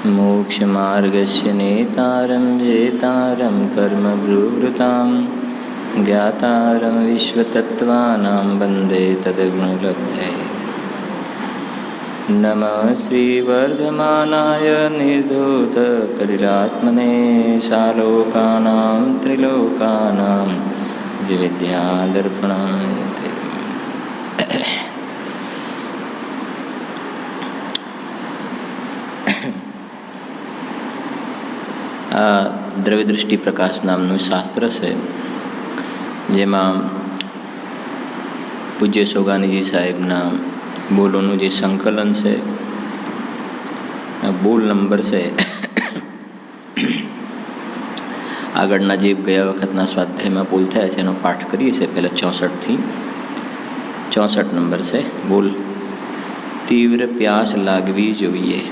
मोक्षमार्गस्य नेतारं वेतारं कर्मभ्रूवृतां ज्ञातारं विश्वतत्त्वानां वन्दे तद्गुणलब्धये। नमः श्रीवर्धमानाय निर्धूतकलिलात्मने सालोकानां त्रिलोकानां विद्यादर्पणाय ते। આ દ્રવ્યદૃષ્ટિ પ્રકાશ નામનું શાસ્ત્ર છે, જેમાં પૂજ્ય સોગાનીજી સાહેબના બોલોનું જે સંકલન છે, બોલ નંબર છે આગળના જે ગયા વખતના સ્વાધ્યાયમાં બોલ થયા છે એનો પાઠ કરીએ છીએ. પહેલાં 64થી 64 નંબર છે બોલ. તીવ્ર પ્યાસ લાગવી જોઈએ,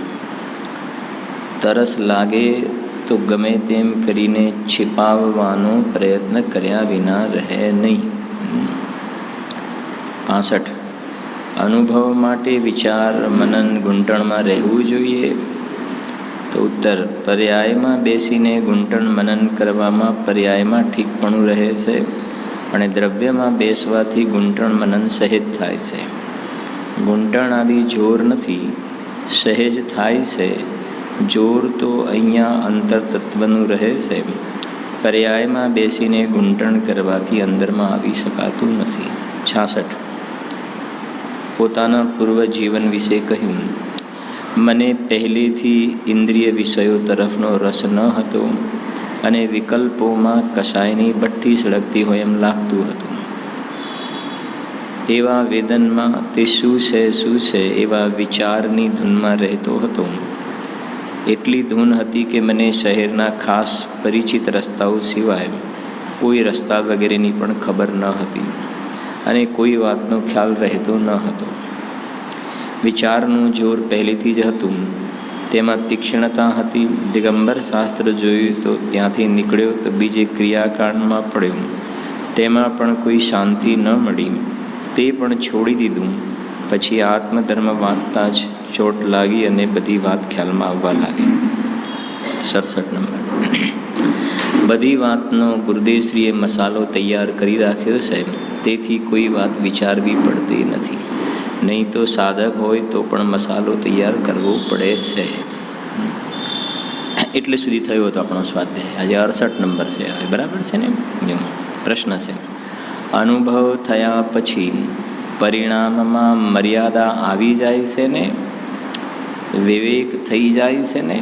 તરસ લાગે તો ગમે તેમ કરીને छिपावવાનો પ્રયત્ન કર્યા વિના રહે નહીં. 65. અનુભવ માટે વિચાર મનન ગુંટણમાં રહેવું જોઈએ. તો ઉત્તર, પર્યાયમાં બેસીને ગુંટણ મનન કરવામાં પર્યાયમાં ઠીકપણું રહે છે, અને દ્રવ્યમાં બેસવાથી ગુંટણ મનન સહેજ થાય છે. ગુંટણ આદિ જોર નથી, સહેજ થાય છે. જોર તો અહીંયા અંતર તત્વનું રહે છે. પર્યાયમાં બેસીને ગુંટણ કરવાથી અંદરમાં આવી શકાતું નથી. 66. પોતાના પૂર્વ જીવન વિશે કહ્યું, મને પહેલેથી ઇન્દ્રિય વિષયો તરફનો રસ ન હતો અને વિકલ્પોમાં કશાયની ભઠ્ઠી સળગતી હોય એમ લાગતું હતું. એવા વેદનમાં તે શું છે એવા વિચારની ધૂનમાં રહેતો હતો. એટલી ધૂન હતી કે મને શહેરના ખાસ પરિચિત રસ્તાઓ સિવાય કોઈ રસ્તા વગેરેની પણ ખબર ન હતી અને કોઈ વાતનો ખ્યાલ રહેતો ન હતો. વિચારનું જોર પહેલેથી જ હતું, તેમાં તીક્ષ્ણતા હતી. દિગંબર શાસ્ત્ર જોયું તો ત્યાંથી નીકળ્યો તો બીજે ક્રિયાકાંડમાં પડ્યો, તેમાં પણ કોઈ શાંતિ ન મળી, તે પણ છોડી દીધું. પછી આત્મધર્મ વાંચતા જ ચોટ લાગી અને બધી વાત ખ્યાલમાં આવવા લાગી. 67 નંબર. બધી વાતનો ગુરુદેવશ્રીએ મસાલો તૈયાર કરી રાખ્યો છે, તેથી કોઈ વાત વિચારવી પડતી નથી. નહીં તો સાધક હોય તો પણ મસાલો તૈયાર કરવો પડે છે. એટલે સુધી થયો હતો આપણો સ્વાધ્યાય. આજે 68 નંબર છે. હવે બરાબર છે ને? પ્રશ્ન છે, અનુભવ થયા પછી પરિણામમાં મર્યાદા આવી જાય છે ને? વિવેક થઈ જાય છે ને?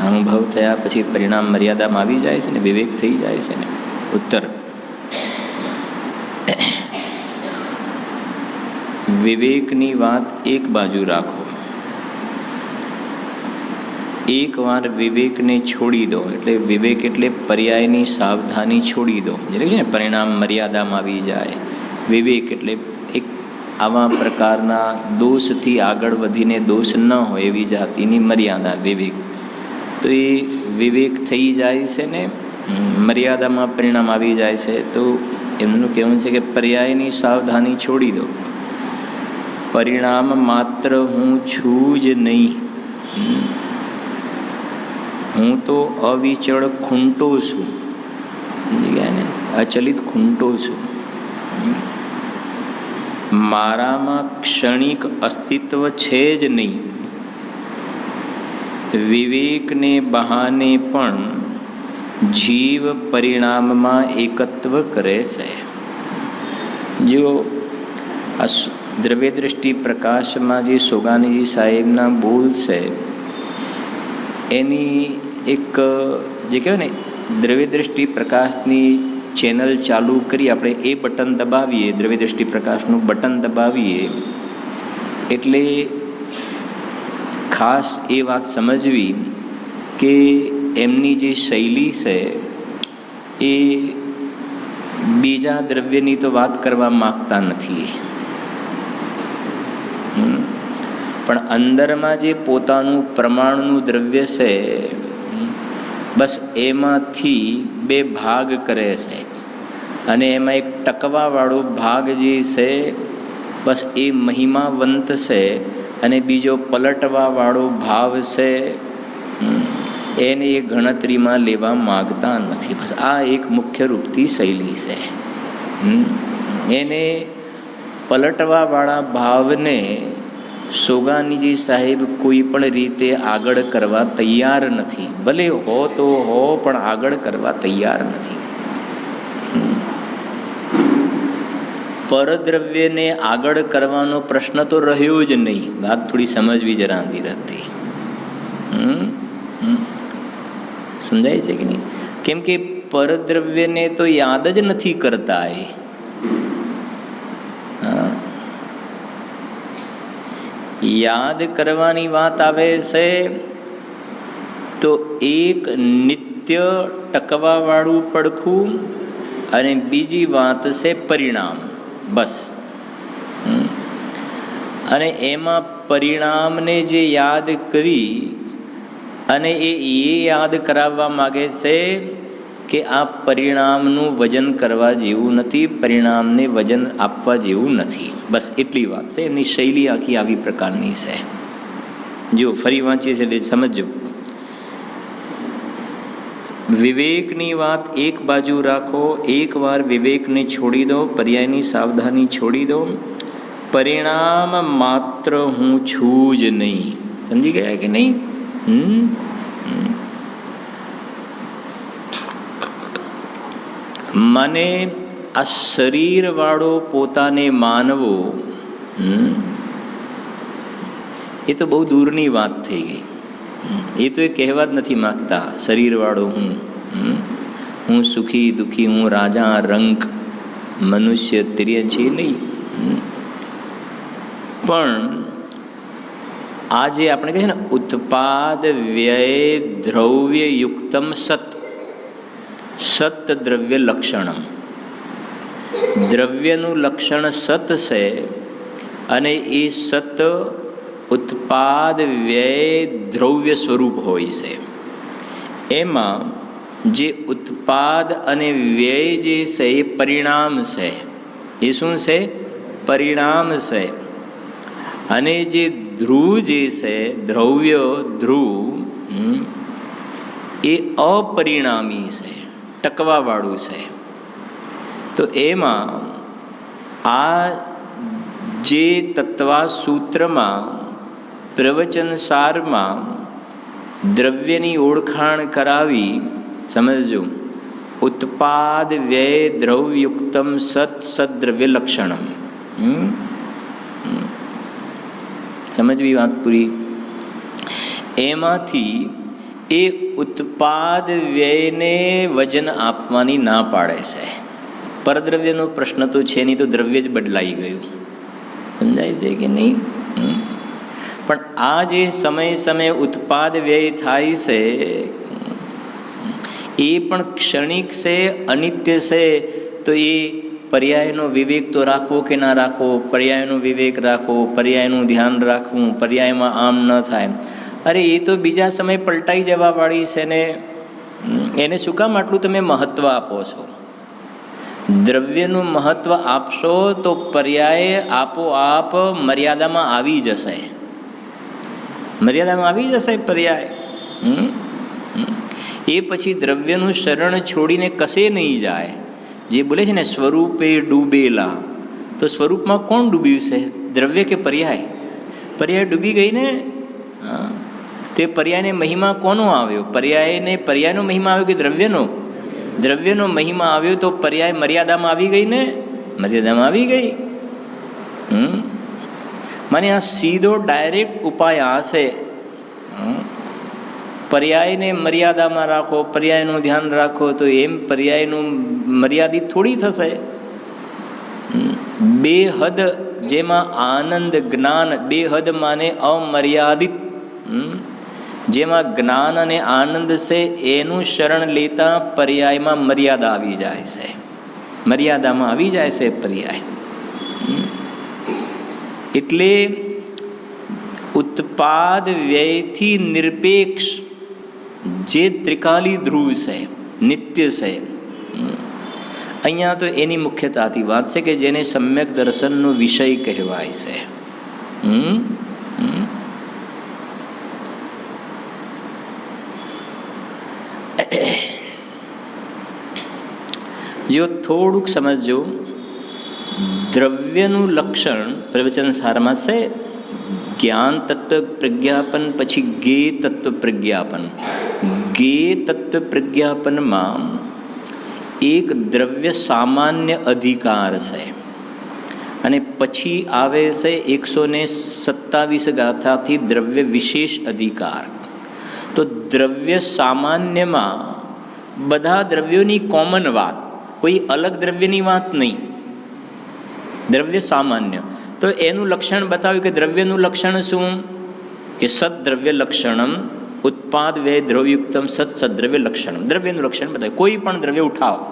અનુભવ થયા પછી પરિણામ મર્યાદામાં આવી જાય છે ને? વિવેક થઈ જાય છે ને? ઉત્તર, વિવેકની વાત એક બાજુ રાખો. એકવાર વિવેકને છોડી દો, એટલે વિવેક એટલે પર્યાયની સાવધાની છોડી દો. એટલે કે પરિણામ મર્યાદામાં આવી જાય. વિવેક એટલે એક આવા પ્રકારના દોષથી આગળ વધીને દોષ ન હોય એવી જાતિની મર્યાદા વિવેક. તો એ વિવેક થઈ જાય છે ને, મર્યાદામાં પરિણામ આવી જાય છે. તો એમનું કહેવું છે કે પર્યાયની સાવધાની છોડી દો. પરિણામ માત્ર હું છું જ નહીં, હું તો અવિચળ ખૂંટો છું, અચલિત ખૂંટો છું. મારામાં ક્ષણિક અસ્તિત્વ છે જ નહીં. વિવેકને બહાને પણ જીવ પરિણામમાં એકત્વ કરે છે. જો આ દ્રવ્યદૃષ્ટિ પ્રકાશમાં જે સોગાનીજી સાહેબના બોલ છે, એની એક જે કહેવાય ને દ્રવ્યદૃષ્ટિ પ્રકાશની ચેનલ ચાલુ કરી આપણે એ બટન દબાવીએ, દ્રવ્યદૃષ્ટિ પ્રકાશનું બટન દબાવીએ, એટલે ખાસ એ વાત સમજવી કે એમની જે શૈલી છે એ બીજા દ્રવ્યની તો વાત કરવા માગતા નથી, પણ અંદરમાં જે પોતાનું પ્રમાણનું દ્રવ્ય છે બસ એમાંથી બે ભાગ કરે છે, અને એમાં એક ટકવાવાળો ભાગ જે છે બસ એ મહિમાવંત છે, અને બીજો પલટવાવાળો ભાવ છે એને એ ગણતરીમાં લેવા માગતા નથી. બસ આ એક મુખ્ય રૂપથી શૈલી છે. એને પલટવાવાળા ભાવને સોગાનીજી સાહેબ કોઈ પણ રીતે આગળ કરવા તૈયાર નથી. ભલે હો તો હો, પણ આગળ કરવા તૈયાર નથી. પરદ્રવ્યને આગળ કરવાનો પ્રશ્ન તો રહ્યો જ નહીં. વાત થોડી સમજવી જરા ધીરજથી. સમજાય છે કે નહીં? કેમ કે પરદ્રવ્યને તો યાદ જ નથી કરતા. યાદ કરવાની વાત આવે છે તો એક નિત્ય ટકવાવાળું પડખું અને બીજી વાત છે પરિણામ. બસ. અને એમાં પરિણામને જે યાદ કરી અને એ યાદ કરાવવા માગે છે કે આ પરિણામનું વજન કરવા જેવું નથી, પરિણામને વજન આપવા જેવું નથી. બસ એટલી વાત છે. એમની શૈલી આખી આવી પ્રકારની છે. જો ફરી વાંચીએ છીએ એટલે સમજો. વિવેકની વાત એક બાજુ રાખો, એકવાર વિવેકને છોડી દો, પર્યાયની સાવધાની છોડી દો. પરિણામ માત્ર હું છું જ નહીં. સમજી ગયા કે નહીં? મને આ શરીરવાળો પોતાને માનવો એ તો બહુ દૂરની વાત થઈ ગઈ. એ તો એ કહેવા જ નથી માગતા. શરીરવાળો હું સુખી દુઃખી, હું રાજા રંક, મનુષ્ય તિર્યંછી નહીં. પણ આજે આપણે કહીએ ને ઉત્પાદ વ્યય દ્રવ્ય યુક્તમ સત, સત દ્રવ્ય લક્ષણમ. દ્રવ્યનું લક્ષણ સત છે અને એ સત ઉત્પાદ વ્યય દ્રવ્ય સ્વરૂપ હોય છે. એમાં જે ઉત્પાદ અને વ્યય જે છે એ પરિણામ છે. એ શું છે? પરિણામ છે. અને જે ધ્રુવ જે છે, દ્રવ્ય ધ્રુવ, એ અપરિણામી છે, ટકવાવાળું છે. તો એમાં આ જે તત્વાસૂત્રમાં પ્રવચનસારમાં દ્રવ્યની ઓળખાણ કરાવી, સમજો. ઉત્પાદ વ્યય દ્રવ્યુક્તમ સત સદ્રવ્ય લક્ષણમ. સમજવી વાત પૂરી. એમાંથી એ ઉત્પાદ વ્યયને વજન આપવાની ના પાડે છે. પરદ્રવ્યનો પ્રશ્ન તો છે નહીં, તો દ્રવ્ય જ બદલાઈ ગયું. સમજાય છે કે નહીં? પણ આ જે સમય સમયે ઉત્પાદ વ્યય થાય છે એ પણ ક્ષણિક છે, અનિત્ય છે. તો એ પર્યાયનો વિવેક તો રાખવો કે ના રાખવો? પર્યાયનો વિવેક રાખવો, પર્યાયનું ધ્યાન રાખવું, પર્યાયમાં આમ ન થાય. અરે એ તો બીજા સમય પલટાઈ જવા વાળી છે ને, એને શું કામ આટલું તમે મહત્વ આપો છો? દ્રવ્યનું મહત્વ આપશો તો પર્યાય આપોઆપ મર્યાદામાં આવી જશે. મર્યાદામાં આવી જશે પર્યાય. એ પછી દ્રવ્યનું શરણ છોડીને કશે નહીં જાય. જે બોલે છે ને સ્વરૂપે ડૂબેલા, તો સ્વરૂપમાં કોણ ડૂબ્યું છે? દ્રવ્ય કે પર્યાય? પર્યાય ડૂબી ગઈ ને. તે પર્યાયને મહિમા કોનો આવ્યો? પર્યાયનો મહિમા આવ્યો કે દ્રવ્યનો? દ્રવ્યનો મહિમા આવ્યો તો પર્યાય મર્યાદામાં આવી ગઈ ને. મર્યાદામાં આવી ગઈ. મને આ સીધો ડાયરેક્ટ ઉપાય આ છે. પર્યાયને મર્યાદામાં રાખો, પર્યાયનું ધ્યાન રાખો, તો એમ પર્યાયનું મર્યાદિત થોડી થશે. બે હદ, જેમાં આનંદ જ્ઞાન, બે હદ માને અમર્યાદિત. જેમાં જ્ઞાન અને આનંદ છે એનું શરણ લેતા પર્યાયમાં મર્યાદા આવી જાય છે. મર્યાદામાં આવી જાય છે પર્યાય. એટલે ઉત્પાદ વ્યયથી નિરપેક્ષ જે ત્રિકાલી ધ્રુવ છે, નિત્ય છે, અહીંયા તો એની મુખ્યતાથી વાત છે કે જેને સમ્યક દર્શનનો વિષય કહેવાય છે. જો થોડુંક સમજો, દ્રવ્યનું લક્ષણ પ્રવચન સારમાં છે જ્ઞાન તત્વ પ્રજ્ઞાપન, પછી ગે તત્વ પ્રજ્ઞાપન. ગે તત્વ પ્રજ્ઞાપનમાં એક દ્રવ્ય સામાન્ય અધિકાર છે અને પછી આવે છે 127 ગાથાથી દ્રવ્ય વિશેષ અધિકાર. તો દ્રવ્ય સામાન્યમાં બધા દ્રવ્યોની કોમન વાત, કોઈ અલગ દ્રવ્યની વાત નહીં. દ્રવ્ય સામાન્ય, તો એનું લક્ષણ બતાવ્યું કે દ્રવ્યનું લક્ષણ શું? કે સદ્દ્રવ્ય લક્ષણમ ઉત્પાદ વે દ્રવયુક્તમ સત સદ્રવ્ય લક્ષણમ. દ્રવ્યનું લક્ષણ બતાવ્યું. કોઈ પણ દ્રવ્ય ઉઠાવો,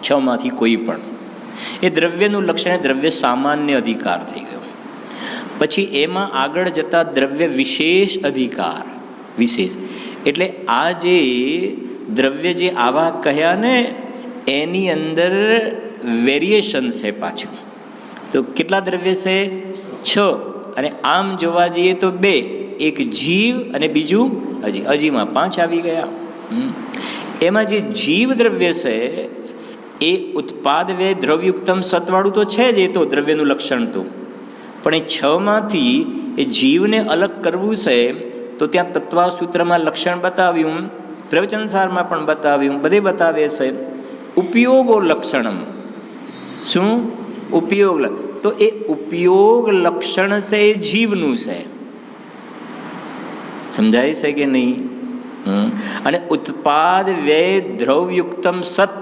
6 માંથી કોઈ પણ, એ દ્રવ્યનું લક્ષણ એ દ્રવ્ય સામાન્ય અધિકાર થઈ ગયો. પછી એમાં આગળ જતા દ્રવ્ય વિશેષ અધિકાર. વિશેષ એટલે આ જે દ્રવ્ય જે આવા કહ્યા ને, એની અંદર વેરિએશન છે પાછું. તો કેટલા દ્રવ્ય છે? 6. અને આમ જોવા જઈએ તો 2, એક જીવ અને બીજું અજી. અજીમાં 5 આવી ગયા. એમાં જે જીવ દ્રવ્ય છે એ ઉત્પાદ વે દ્રવયુક્તમ સત્વાળું તો છે જ, એ તો દ્રવ્યનું લક્ષણ તો. પણ એ 6 માંથી એ જીવને અલગ કરવું છે, તો ત્યાં તત્વાસૂત્રમાં લક્ષણ બતાવ્યું, પ્રવચનસારમાં પણ બતાવ્યું, બધે બતાવે છે. ઉપયોગો લક્ષણમ. શું? ઉપયોગ. તો એ ઉપયોગ લક્ષણ છે એ જીવનું છે. સમજાય છે કે નહીં? અને ઉત્પાદ વે દ્રવયુક્તમ સત,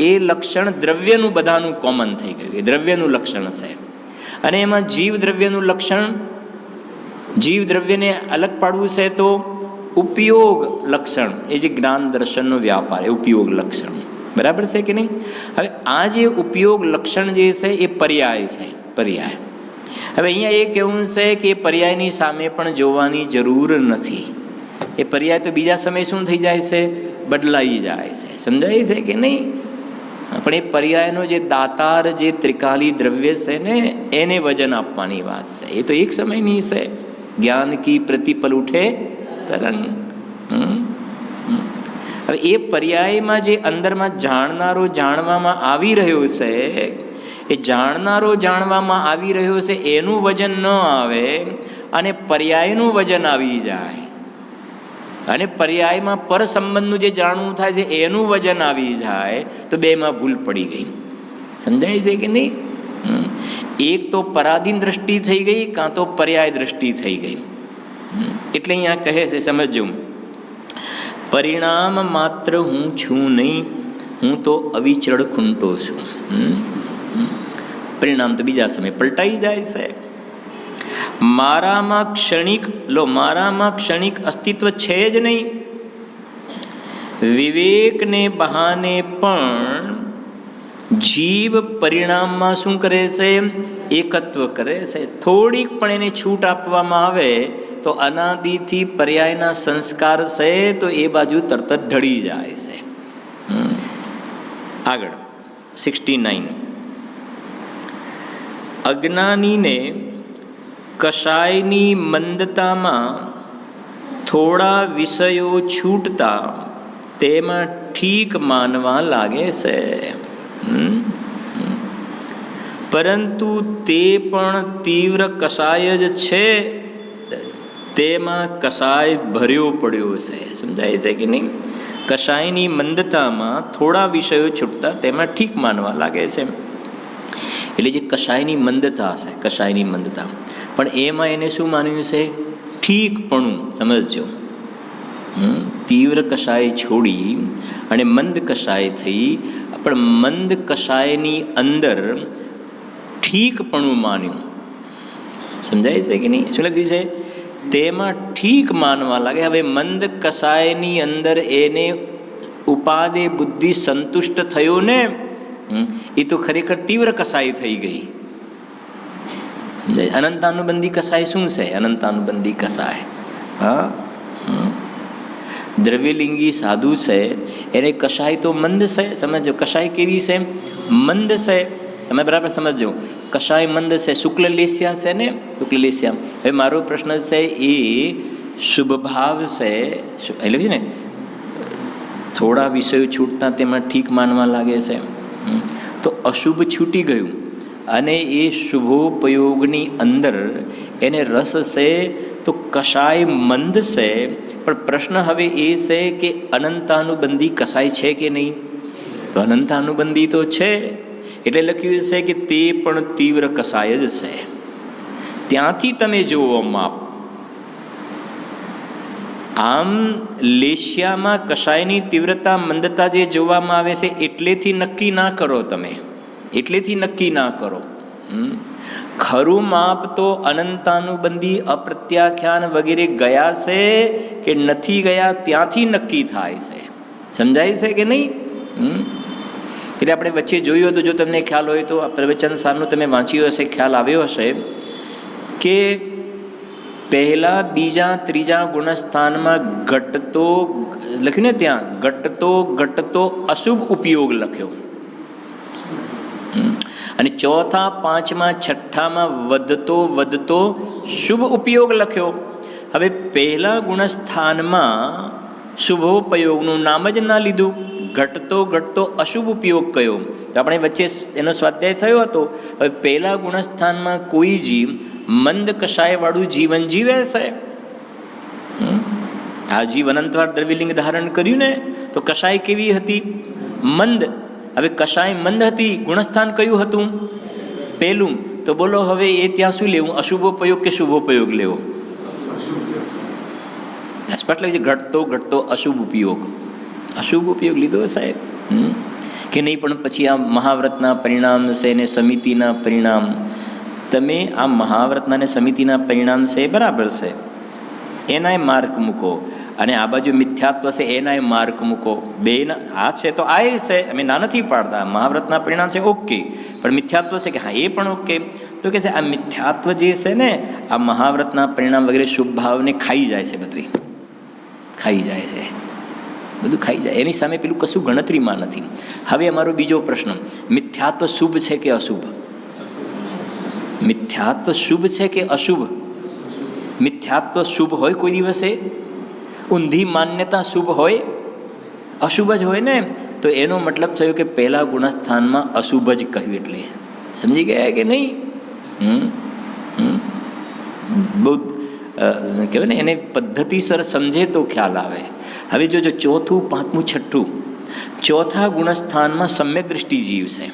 એ લક્ષણ દ્રવ્યનું બધાનું કોમન થઈ ગયું, એ દ્રવ્યનું લક્ષણ છે. અને એમાં જીવ દ્રવ્યનું લક્ષણ, જીવ દ્રવ્યને અલગ પાડવું છે તો ઉપયોગ લક્ષણ, એ જે જ્ઞાન દર્શનનો વ્યાપાર, એ ઉપયોગ લક્ષણ. બરાબર છે કે નહીં? હવે આ જે ઉપયોગ લક્ષણ જે છે એ પર્યાય છે. પર્યાય. હવે અહીંયા એ કહેવું છે કે એ પર્યાયની સામે પણ જોવાની જરૂર નથી. એ પર્યાય તો બીજા સમયે શું થઈ જાય છે? બદલાઈ જાય છે. સમજાય છે કે નહીં? પણ એ પર્યાયનો જે દાતાર, જે ત્રિકાલી દ્રવ્ય છે ને, એને વજન આપવાની વાત છે. એ તો એક સમયની છે. જ્ઞાન કી પ્રતિપલ ઉઠે તરંગ. હવે એ પર્યાયમાં જે અંદરમાં જાણનારો જાણવામાં આવી રહ્યો છે, એ જાણનારો જાણવામાં આવી રહ્યો છે એનું વજન ન આવે અને પર્યાયનું વજન આવી જાય, અને પર્યાયમાં પર સંબંધનું જે જાણવું થાય છે એનું વજન આવી જાય, તો બેમાં ભૂલ પડી ગઈ. સમજાય છે કે નહીં? એક તો પરાધીન દ્રષ્ટિ થઈ ગઈ, કાં તો પર્યાય દ્રષ્ટિ થઈ ગઈ. એટલે અહીંયા કહે છે, સમજજો, પરિણામ માત્ર હું છું નહીં, હું તો અવિચળ ખૂંટો છું. પરિણામ તો બીજા સમય પલટાઈ જાય છે. મારામાં ક્ષણિક અસ્તિત્વ છે જ નહીં. વિવેકને બહાને પણ જીવ પરિણામમાં શું કરે છે? એકત્વ કરે છે. થોડીક પણ એને છૂટ આપવામાં આવે તો અનાદિથી પર્યાયના સંસ્કાર છે, તો એ બાજુ તરત જ ઢળી જાય છે. આગળ 69. અજ્ઞાનીને કશાયની મંદતામાં થોડા વિષયો છૂટતા તેમાં ઠીક માનવા લાગે છે, પરંતુ તે પણ તીવ્ર કસાય જ છે, તેમાં કસાય ભર્યો પડ્યો છે. સમજાય છે કે નહીં? કસાયની મંદતામાં થોડા વિષયો છૂટતા તેમાં ઠીક માનવા લાગે છે. એટલે જે કસાયની મંદતા છે, કસાયની મંદતા, પણ એમાં એને શું માન્યું છે? ઠીકપણું. સમજજો, તીવ્ર કસાય છોડી અને મંદ કસાય થઈ, પણ મંદ કસાયની અંદર ઠીકપણું માન્યું. સમજાય છે કે નહીં? શું લખ્યું છે? તેમાં ઠીક માનવા લાગે. હવે મંદ કસાયની અંદર એને ઉપાદે બુદ્ધિ સંતુષ્ટ થયો ને, એ તો ખરેખર તીવ્ર કસાય થઈ ગઈ. અનંતાનુબંધી કસાય શું છે? અનંતાનુબંધી કસાય, હા, દ્રવ્યલિંગી સાધુ છે, એને કસાય તો મંદ છે. સમજો, કસાય કેવી છે? મંદ છે. તમે બરાબર સમજો, કસાય મંદ છે. શુક્લ લેસ્યા છે ને, શુક્લ લેસ્યા. હવે મારો પ્રશ્ન છે, એ શુભ ભાવ છે, એટલે છે ને થોડા વિષયો છૂટતા તેમાં ઠીક માનવા લાગે છે. તો અશુભ છૂટી ગયું અને એ શુભોપયોગની અંદર એને રસ છે, તો કષાય મંદ છે. પણ પ્રશ્ન હવે એ છે કે અનંતાનુબંધી કષાય છે કે નહીં? તો અનંતાનુબંધી તો છે, એટલે લખ્યું છે કે તે પણ તીવ્ર કષાય જ છે. ત્યાંથી તમે જુઓ માપ. આમ લેશિયામાં કષાયની તીવ્રતા મંદતા જે જોવામાં આવે છે એટલેથી નક્કી ના કરો તમે, એટલેથી નક્કી ના કરો. ખરું માપ તો અનંતાનુબંધી અપ્રત્યાખ્યાન વગેરે ગયા છે કે નથી ગયા ત્યાંથી નક્કી થાય છે. સમજાય છે કે નહીં? એટલે આપણે વચ્ચે જોયું હતું, જો તમને ખ્યાલ હોય તો પ્રવચન સારનું તમે વાંચ્યું હશે, ખ્યાલ આવ્યો હશે કે પહેલા બીજા ત્રીજા ગુણસ્થાનમાં ઘટતો લખ્યું ને, ત્યાં ઘટતો અશુભ ઉપયોગ લખ્યો, અને ચોથા પાંચમા છઠ્ઠામાં વધતો શુભ ઉપયોગ લખ્યો. હવે પહેલા ગુણસ્થાનમાં શુભોપયોગનું નામ જ ના લીધું, ઘટતો અશુભ ઉપયોગ કયો. તો આપણે વચ્ચે એનો સ્વાધ્યાય થયો હતો. હવે પહેલા ગુણસ્થાનમાં કોઈ જીવ મંદ કષાયવાળું જીવન જીવે છે. આ જીવ અનંતવાર દ્રવ્યલિંગ ધારણ કર્યું ને, તો કષાય કેવી હતી? મંદ. હવે કષાય મંદ હતી, ગુણસ્થાન કયું હતું? પહેલું. તો બોલો હવે એ ત્યાં શું લેવું, અશુભોપયોગ કે શુભોપયોગ લેવો? સ્પષ્ટ લાગે છે, ઘટતો અશુભ ઉપયોગ લીધો સાહેબ કે નહીં? પણ પછી આ મહાવ્રતના પરિણામ છે ને સમિતિના પરિણામ, તમે આ મહાવ્રતના ને સમિતિના પરિણામ છે બરાબર છે, એનાય માર્ક મૂકો, અને આ બાજુ મિથ્યાત્વ છે એનાય માર્ક મૂકો. બે આ છે તો આ છે, અમે ના નથી પાડતા. મહાવ્રતના પરિણામ છે ઓકે, પણ મિથ્યાત્વ છે કે હા એ પણ ઓકે. તો કે છે આ મિથ્યાત્વ જે છે ને, આ મહાવ્રતના પરિણામ વગેરે શુભ ભાવને ખાઈ જાય છે, બધું ખાઈ જાય છે, બધું ખાઈ જાય. એની સામે પેલું કશું ગણતરીમાં નથી. હવે અમારો બીજો પ્રશ્ન, મિથ્યાત્વ શુભ છે કે અશુભ? મિથ્યાત્વ શુભ છે કે અશુભ? મિથ્યાત્વ શુભ હોય કોઈ દિવસે? ઊંધી માન્યતા શુભ હોય? અશુભ જ હોય ને. તો એનો મતલબ થયો કે પહેલા ગુણસ્થાનમાં અશુભ જ કહ્યું. એટલે સમજી ગયા કે નહીં? બહુ કહેવાય ને, એને પદ્ધતિસર સમજે તો ખ્યાલ આવે. હવે જો ચોથું પાંચમું છઠ્ઠું, ચોથા ગુણસ્થાનમાં સમ્યક દ્રષ્ટિ જીવ છે,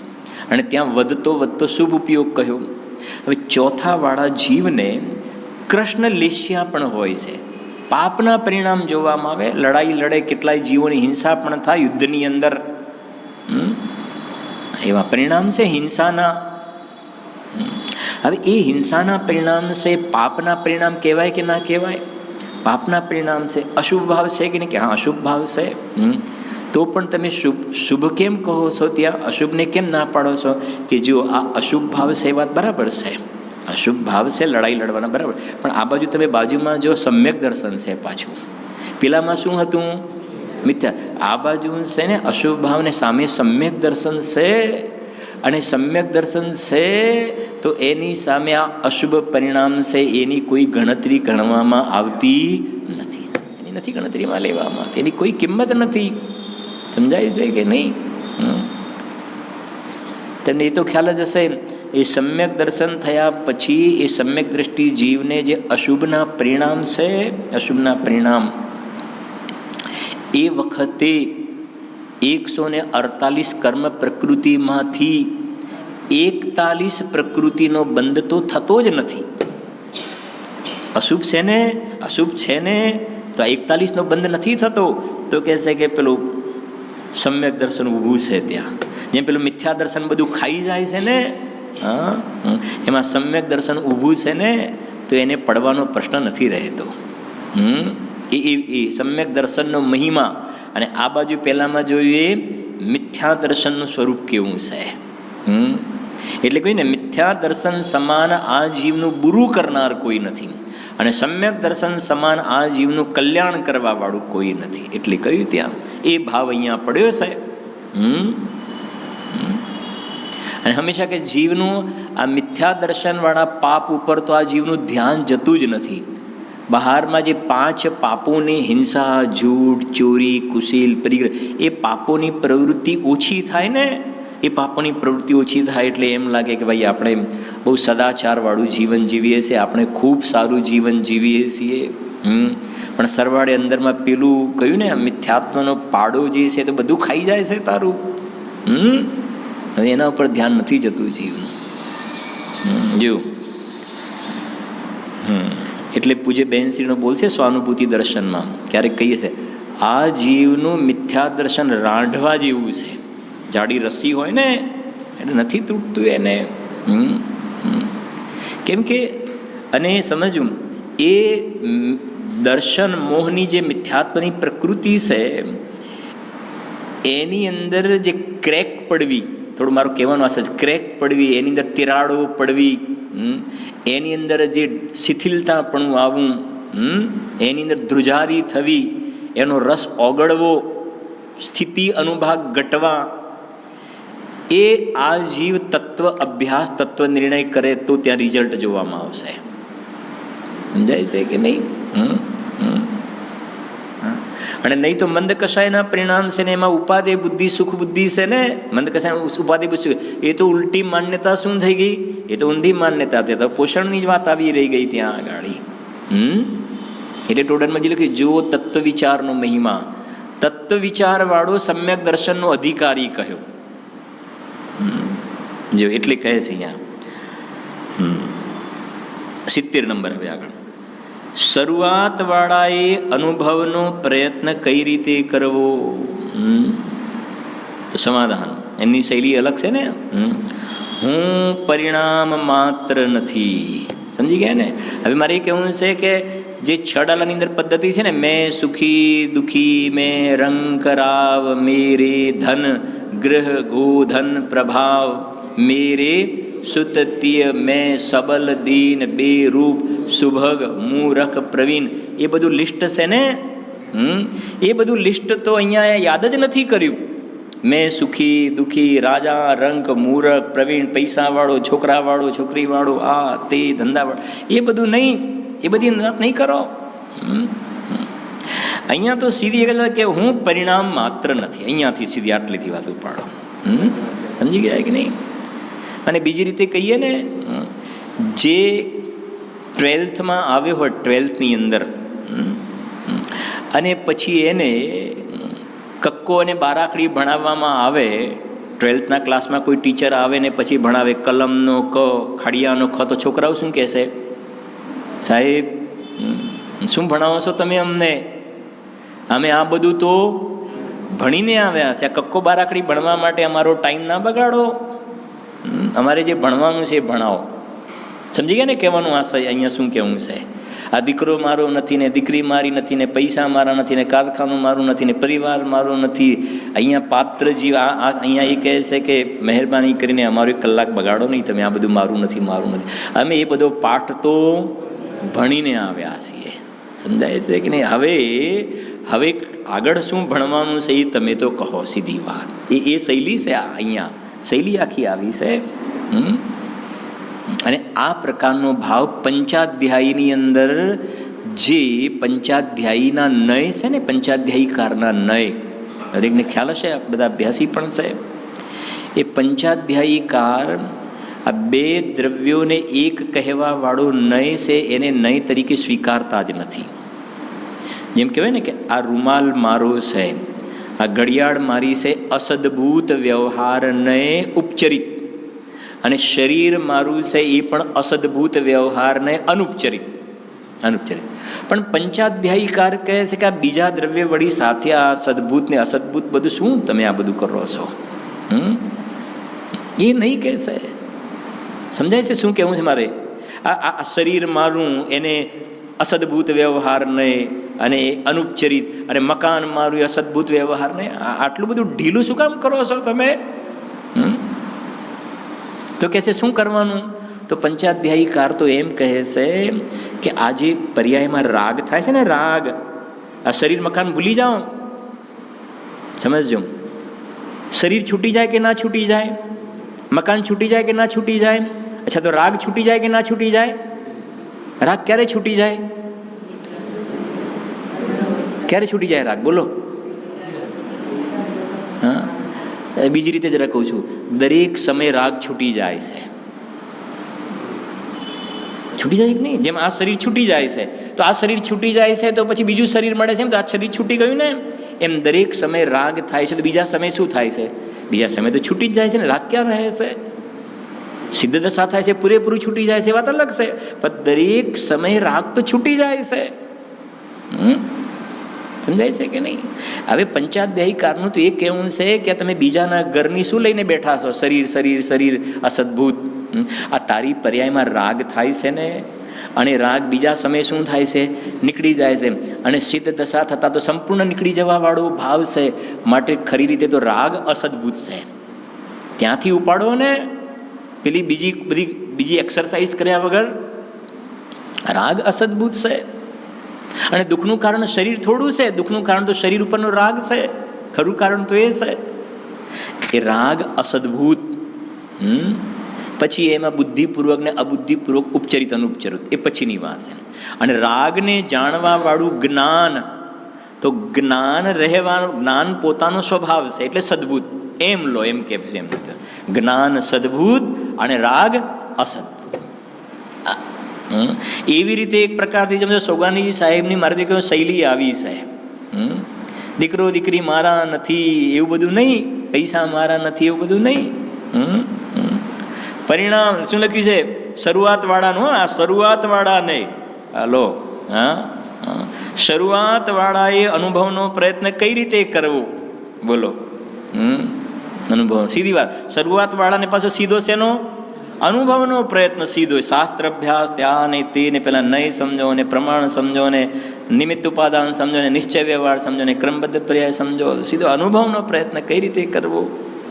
અને ત્યાં વધતો શુભ ઉપયોગ કહ્યો. હવે ચોથાવાળા જીવને કૃષ્ણ લેશ્યા પણ હોય છે, પાપના પરિણામ જોવામાં આવે. લડાઈ લડે, કેટલાય જીવોની હિંસા પણ થાય યુદ્ધની અંદર, એવા પરિણામ છે હિંસાના. હવે એ હિંસાના પરિણામ છે, પાપના પરિણામ કહેવાય કે ના કહેવાય? પાપના પરિણામ છે. અશુભ ભાવ છે કે નહીં? કે હા અશુભ ભાવ છે. તો પણ તમે શુભ કેમ કહો છો? ત્યાં અશુભને કેમ ના પાડો છો? કે જો આ અશુભ ભાવ છે, એ વાત બરાબર છે, અશુભ ભાવ છે, લડાઈ લડવાના બરાબર. પણ આ બાજુ તમે બાજુમાં જો સમ્યક દર્શન છે પાછું. પેલામાં શું હતું? મિથ્યા. આ બાજુ છે ને અશુભ ભાવને સામે સમ્યક દર્શન છે, અને સમ્યક દર્શન છે તો એની સામે આ અશુભ પરિણામ છે, એની કોઈ ગણતરી ગણવામાં આવતી નથી, એની નથી ગણતરીમાં લેવામાં આવતી, એની કોઈ કિંમત નથી. સમજાય છે કે નહીં? તમને એ તો ખ્યાલ જ હશે. એ સમ્યક દર્શન થયા પછી એ સમ્યક દ્રષ્ટિ જીવને જે અશુભના પરિણામ છે, અશુભના પરિણામ, એ વખતે 148 કર્મ પ્રકૃતિમાંથી 41 પ્રકૃતિનો બંધ તો થતો જ નથી. અશુભ છે ને, અશુભ છે ને, તો 41નો બંધ નથી થતો. તો કહે છે કે પેલું સમ્યક દર્શન ઊભું છે ત્યાં, જેમ પેલું મિથ્યા દર્શન બધું ખાઈ જાય છે ને, એમાં સમ્યક દર્શન ઊભું છે ને, તો એને પડવાનો પ્રશ્ન નથી રહેતો. એ સમ્યક દર્શનનો મહિમા. અને આ બાજુ પહેલામાં જોઈએ મિથ્યા દર્શનનું સ્વરૂપ કેવું છે. એટલે કહ્યું ને, મિથ્યા દર્શન સમાન આ જીવનું બુરું કરનાર કોઈ નથી, અને સમ્યક દર્શન સમાન આ જીવનું કલ્યાણ કરવા વાળું કોઈ નથી. એટલે કહ્યું ત્યાં એ ભાવ અહીંયા પડ્યો છે. અને હંમેશા કે જીવનું આ મિથ્યા દર્શનવાળા પાપ ઉપર તો આ જીવનું ધ્યાન જતું જ નથી. બહારમાં જે 5 પાપોની હિંસા, ઝૂઠ, ચોરી, કુશીલ, પરિગ્રહ, એ પાપોની પ્રવૃત્તિ ઓછી થાય ને, એ પાપોની પ્રવૃત્તિ ઓછી થાય એટલે એમ લાગે કે ભાઈ આપણે બહુ સદાચારવાળું જીવન જીવીએ છીએ, આપણે ખૂબ સારું જીવન જીવીએ છીએ. પણ સરવાળે અંદરમાં પેલું કહ્યું ને, મિથ્યાત્વનો પાડો જે છે તો બધું ખાઈ જાય છે તારું. હવે એના ઉપર ધ્યાન નથી જતું જીવનું. જો એટલે પૂજ્ય બહેનશ્રીનો બોલશે સ્વાનુભૂતિ દર્શનમાં ક્યારેક કહીએ છે, આ જીવનું મિથ્યા દર્શન રાંઢવા જેવું છે. જાડી રસ્સી હોય ને એટલે નથી તૂટતું એને. કેમ કે અને સમજવું, એ દર્શન મોહની જે મિથ્યાત્વની પ્રકૃતિ છે એની અંદર જે ક્રેક પડવી, થોડું મારું કહેવાનું આશા છે, ક્રેક પડવી, એની અંદર તિરાડો પડવી, એની અંદર જે શિથિલતાપણું આવવું, એની અંદર ધ્રુજારી થવી, એનો રસ ઓગળવો, સ્થિતિ અનુભાગ ઘટવા, એ આ જીવ તત્વ અભ્યાસ, તત્વ નિર્ણય કરે તો ત્યાં રિઝલ્ટ જોવામાં આવશે. સમજાય છે કે નહીં? અને નહીં તો મંદ કષાયના પરિણામ છે ને, એમાં ઉપાદેય બુદ્ધિ, સુખ બુદ્ધિ છે ને, મંદ કષાય ઉપાદેય બુદ્ધિ, એ તો ઉલટી માન્યતા શું થઈ ગઈ? એ તો ઊંધી માન્યતા, તે તો પોષણની જ વાત આવી રહી ગઈ ત્યાં આગળ. એટલે ટોડરમાં જે લખ્યું, જો તત્વ વિચારનો મહિમા, તત્વ વિચાર વાળો સમ્યક દર્શનનો અધિકારી કહ્યો. જો એટલે કહે છે અહીંયા 70 નંબર. હવે આગળ, શરૂઆત વાળાએ અનુભવનો પ્રયત્ન કઈ રીતે કરવો? તો સમાધાન એમની શૈલી અલગ છે ને. હું પરિણામ માત્ર નથી. સમજી ગયા ને? હવે મારે એ કહેવું છે કે જે 6 ડાલાની અંદર પદ્ધતિ છે ને, મેં સુખી દુખી, મેં રંગ કરાવ, મેરે ધન ગ્રહ ગોધન પ્રભાવ, મેરે સુતત્ય, મેં સબલ દીન, બેરૂપ સુભગ મૂરખ પ્રવીણ, એ બધું લિસ્ટ છે ને. એ બધું લિસ્ટ તો અહીંયા યાદ જ નથી કર્યું. મેં સુખી દુખી, રાજા રંક, મૂરખ પ્રવીણ, પૈસાવાળો, છોકરાવાળો, છોકરીવાળો, આ તે ધંધાવાળો, એ બધું નહીં. એ બધી વાત નહીં કરો. અહીંયા તો સીધી એક કે હું પરિણામ માત્ર નથી. અહીંયાથી સીધી આટલીથી વાત ઉપાડો. સમજી ગયા કે નહીં? અને બીજી રીતે કહીએ ને, જે 12થમાં આવ્યો હોય, 12થની અંદર, અને પછી એને કક્કો અને બારાકડી ભણાવવામાં આવે, 12થના ક્લાસમાં કોઈ ટીચર આવે ને પછી ભણાવે કલમનો ક, ખડિયાનો ખ, તો છોકરાઓ શું કહેશે? સાહેબ શું ભણાવો છો તમે અમને? અમે આ બધું તો ભણીને આવ્યા છે, આ કક્કો બારાકડી ભણવા માટે અમારો ટાઈમ ના બગાડો. અમારે જે ભણવાનું છે એ ભણાવો. સમજી ગયા ને કહેવાનું આશય અહીંયા શું કહેવું છે? આ દીકરો મારો નથી ને, દીકરી મારી નથી ને, પૈસા મારા નથી ને, કારખાનું મારું નથી ને, પરિવાર મારો નથી. અહીંયા પાત્ર જીવ અહીંયા એ કહે છે કે મહેરબાની કરીને અમારો 1 કલાક બગાડો નહીં તમે, આ બધું મારું નથી, મારું નથી. અમે એ બધો પાઠ તો ભણીને આવ્યા છીએ. સમજાય છે કે નહીં? હવે આગળ શું ભણવાનું છે એ તમે તો કહો, સીધી વાત. એ શૈલી છે. અહીંયા શૈલી આખી આવી છે. અને આ પ્રકારનો ભાવ પંચાધ્યાયીની અંદર, જે પંચાધ્યાયીના નય છે ને, પંચાધ્યાયીકારના નય દરેકને ખ્યાલ હશે, બધા અભ્યાસી પણ છે. એ પંચાધ્યાયીકાર આ 2 દ્રવ્યોને એક કહેવા વાળો નય છે, એને નય તરીકે સ્વીકારતા જ નથી. જેમ કહેવાય ને કે આ રૂમાલ મારો છે, આ ઘડિયાળ મારી છે, અસદભૂત વ્યવહાર નય ઉપચરિત, અને શરીર મારું છે એ પણ અસદભૂત વ્યવહારને અનુપચરિત. પણ પંચાધ્યાયીકાર કહે છે કે આ બીજા દ્રવ્ય વળી સાથે આ સદભૂત ને અસદભૂત બધું શું તમે આ બધું કરો છો? એ નહીં કહે છે. સમજાય છે શું કહેવું છે મારે? આ શરીર મારું, એને અસદભૂત વ્યવહાર નહીં, અને અનુપચરિત, અને મકાન મારું અસદભૂત વ્યવહાર નહીં. આટલું બધું ઢીલું શું કામ કરો છો તમે? તો કહે છે શું કરવાનું? તો પંચાધ્યાયીકાર તો એમ કહે છે કે આ જે પર્યાયમાં રાગ થાય છે ને, રાગ, આ શરીર મકાન ભૂલી જાઓ. સમજજો, શરીર છૂટી જાય કે ના છૂટી જાય, મકાન છૂટી જાય કે ના છૂટી જાય. અચ્છા, તો રાગ છૂટી જાય કે ના છૂટી જાય? રાગ ક્યારે છૂટી જાય? ક્યારે છૂટી જાય રાગ? બોલો. હા, બીજી રીતે જરા કહું છું, દરેક સમય રાગ છૂટી જાય છે. છૂટી જાય કે નહીં? જેમ આ શરીર છૂટી જાય છે, તો આ શરીર છૂટી જાય છે તો પછી બીજું શરીર મળે છે, એમ તો આ શરીર છૂટી ગયું ને, એમ દરેક સમય રાગ થાય છે તો બીજા સમય શું થાય છે? બીજા સમય તો છૂટી જ જાય છે ને. રાગ ક્યાં રહે છે? સિદ્ધ દશા થાય છે, પૂરેપૂરું છૂટી જાય છે, વાત અલગ છે, પણ દરેક સમય રાગ તો છૂટી જાય છે. સમજાય છે કે નહીં? હવે પંચાધ્યાયીકારનું તો એ કહેવું છે કે તમે બીજાના ઘરની શું લઈને બેઠા છો? શરીર શરીર શરીર અસદભૂત. આ તારી પર્યાયમાં રાગ થાય છે ને, અને રાગ બીજા સમયે શું થાય છે? નીકળી જાય છે. અને સિદ્ધ દશા થતાં તો સંપૂર્ણ નીકળી જવા વાળો ભાવ છે. માટે ખરી રીતે તો રાગ અસદભૂત છે. ત્યાંથી ઉપાડો ને, પેલી બીજી એક્સરસાઇઝ કર્યા વગર. રાગ અસદભૂત છે. અને દુઃખનું કારણ શરીર થોડું છે, દુઃખનું કારણ તો શરીર ઉપરનો રાગ છે. ખરું કારણ તો એ છે કે રાગ અસદભૂત. પછી એમાં બુદ્ધિપૂર્વક ને અબુદ્ધિપૂર્વક ઉપચરિત અનુપચરિત એ પછીની વાત છે. અને રાગને જાણવા વાળું જ્ઞાન, તો જ્ઞાન રહેવાનું, જ્ઞાન પોતાનો સ્વભાવ છે એટલે સદભૂત. એમ લો, એમ કે એમ જ્ઞાન સદભૂત અને રાગ અસદભૂત. એવી રીતે એક પ્રકારથી સમજો સોગાનીજી સાહેબની મારી દીકરીઓ શૈલી આવી છે. દીકરો દીકરી મારા નથી એવું બધું નહીં, પૈસા મારા નથી એવું બધું નહીં. પરિણામ શું લખ્યું છે? શરૂઆત વાળાનું. આ શરૂઆત વાળા નહીં. હાલો, હા, શરૂઆત વાળાએ અનુભવનો પ્રયત્ન કઈ રીતે કરવો? બોલો. અનુભવ, સીધી વાત. શરૂઆત વાળાને પાછો સીધો શેનો? અનુભવનો પ્રયત્ન સીધો. શાસ્ત્ર અભ્યાસ ત્યાં ને તે ને પેલા નહીં સમજો ને પ્રમાણ સમજો ને નિમિત્ત ઉપાદાન સમજો ને નિશ્ચય વ્યવહાર સમજો ને ક્રમબદ્ધ પર્યાય સમજો. સીધો અનુભવનો પ્રયત્ન કઈ રીતે કરવો?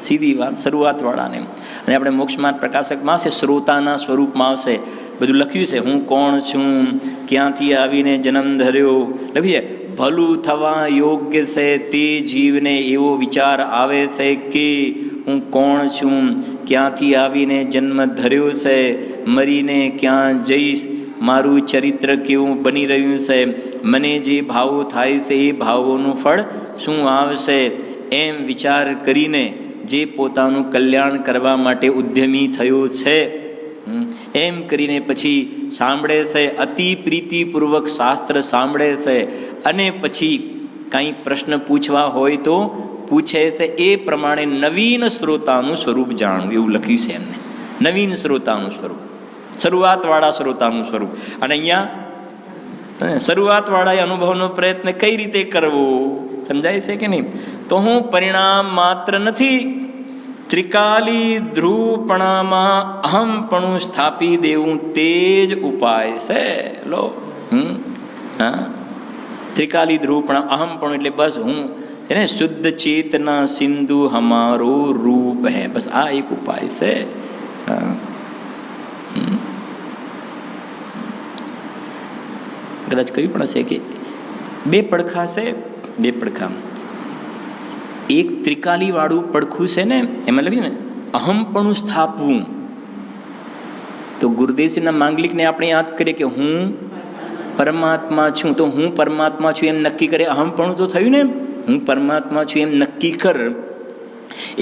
સીધી વાત શરૂઆત વાળાને. અને આપણે મોક્ષમાર્ગ પ્રકાશકમાં આવશે, શ્રોતાના સ્વરૂપમાં આવશે બધું લખ્યું છે. હું કોણ છું, ક્યાંથી આવીને જન્મ ધર્યો લખ્યું છે. ભલું થવા યોગ્ય છે તે જીવને એવો વિચાર આવે છે કે હું કોણ છું, ક્યાંથી આવીને જન્મ ધર્યો છે, મરીને ક્યાં જઈશ, મારું ચરિત્ર કેવું બની રહ્યું છે, મને જે ભાવો થાય છે એ ભાવોનું ફળ શું આવશે, એમ વિચાર કરીને જે પોતાનું કલ્યાણ કરવા માટે ઉદ્યમી થયો છે, એમ કરીને પછી સાંભળે છે, અતિ પ્રીતિપૂર્વક શાસ્ત્ર સાંભળે છે, અને પછી કંઈ પ્રશ્ન પૂછવા હોય તો પૂછે છે. એ પ્રમાણે નવીન શ્રોતાનું સ્વરૂપ જાણવું, એવું લખ્યું છે એમને. નવીન શ્રોતાનું સ્વરૂપ, શરૂઆતવાળા શ્રોતાનું સ્વરૂપ. અને અહીંયા શરૂઆતવાળાએ અનુભવનો પ્રયત્ન કઈ રીતે કરવો સમજાય છે કે નહીં? તો હું પરિણામ માત્ર નથી, ત્રિકાલી ધ્રુવપણામાં અહમપણું સ્થાપી દેવું તે જ ઉપાય છે. લો, હા, ત્રિકાલી ધ્રુવપણા, અહમપણું એટલે બસ હું છે ને, શુદ્ધ ચેતના સિંધુ હમારો રૂપ હે, બસ આ એક ઉપાય છે. કદાચ કહ્યું પણ હશે કે બે પડખા છે, બે પડખા. એક ત્રિકાલી વાળું પડખું છે ને, એમાં લખ્યું ને અહમપણું સ્થાપવું. તો ગુરુદેવસિંહના માંગલિકને આપણે યાદ કરીએ કે હું પરમાત્મા છું, તો હું પરમાત્મા છું એમ નક્કી કરે, અહમપણું તો થયું ને. હું પરમાત્મા છું એમ નક્કી કર,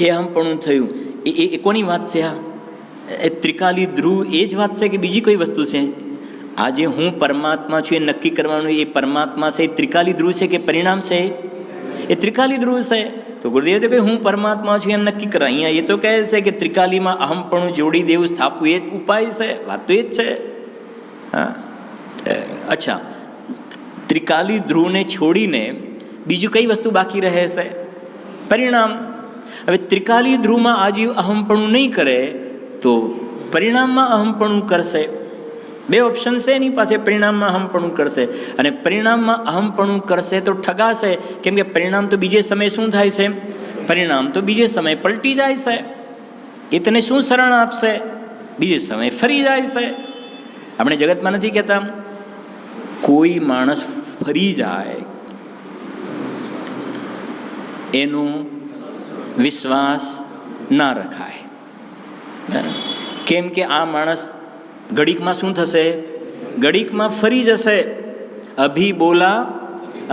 એ અહમપણું થયું. એ કોની વાત છે? એ ત્રિકાલી ધ્રુવ એ જ વાત છે કે બીજી કોઈ વસ્તુ છે? આજે હું પરમાત્મા છું એ નક્કી કરવાનું, એ પરમાત્મા છે, એ ત્રિકાલી ધ્રુવ છે કે પરિણામ છે? એ ત્રિકાલી ધ્રુવ છે. તો ગુરુદેવ તો કહે હું પરમાત્મા છું એમ નક્કી કર. અહીંયા એ તો કહે છે કે ત્રિકાલીમાં અહમપણું જોડી દેવું, સ્થાપવું, એ જ ઉપાય છે. વાત તો એ જ છે. હા, અચ્છા, ત્રિકાલી ધ્રુવને છોડીને બીજું કઈ વસ્તુ બાકી રહે છે? પરિણામ. હવે ત્રિકાલી ધ્રુવમાં આજીવ અહમપણું નહીં કરે તો પરિણામમાં અહમપણું કરશે. બે ઓપ્શન છે એની પાસે. પરિણામમાં અહમપણું કરશે, અને પરિણામમાં અહમપણું કરશે તો ઠગાશે. કેમ કે પરિણામ તો બીજે સમયે શું થાય છે? પરિણામ તો બીજે સમયે પલટી જાય છે. એ તને શું શરણ આપશે? બીજે સમયે ફરી જાય છે. આપણે જગતમાં નથી કહેતા કોઈ માણસ ફરી જાય એનો વિશ્વાસ ના રખાય. કેમ કે આ માણસ ઘડીકમાં શું થશે? ઘડીકમાં ફરી જશે. અભી બોલા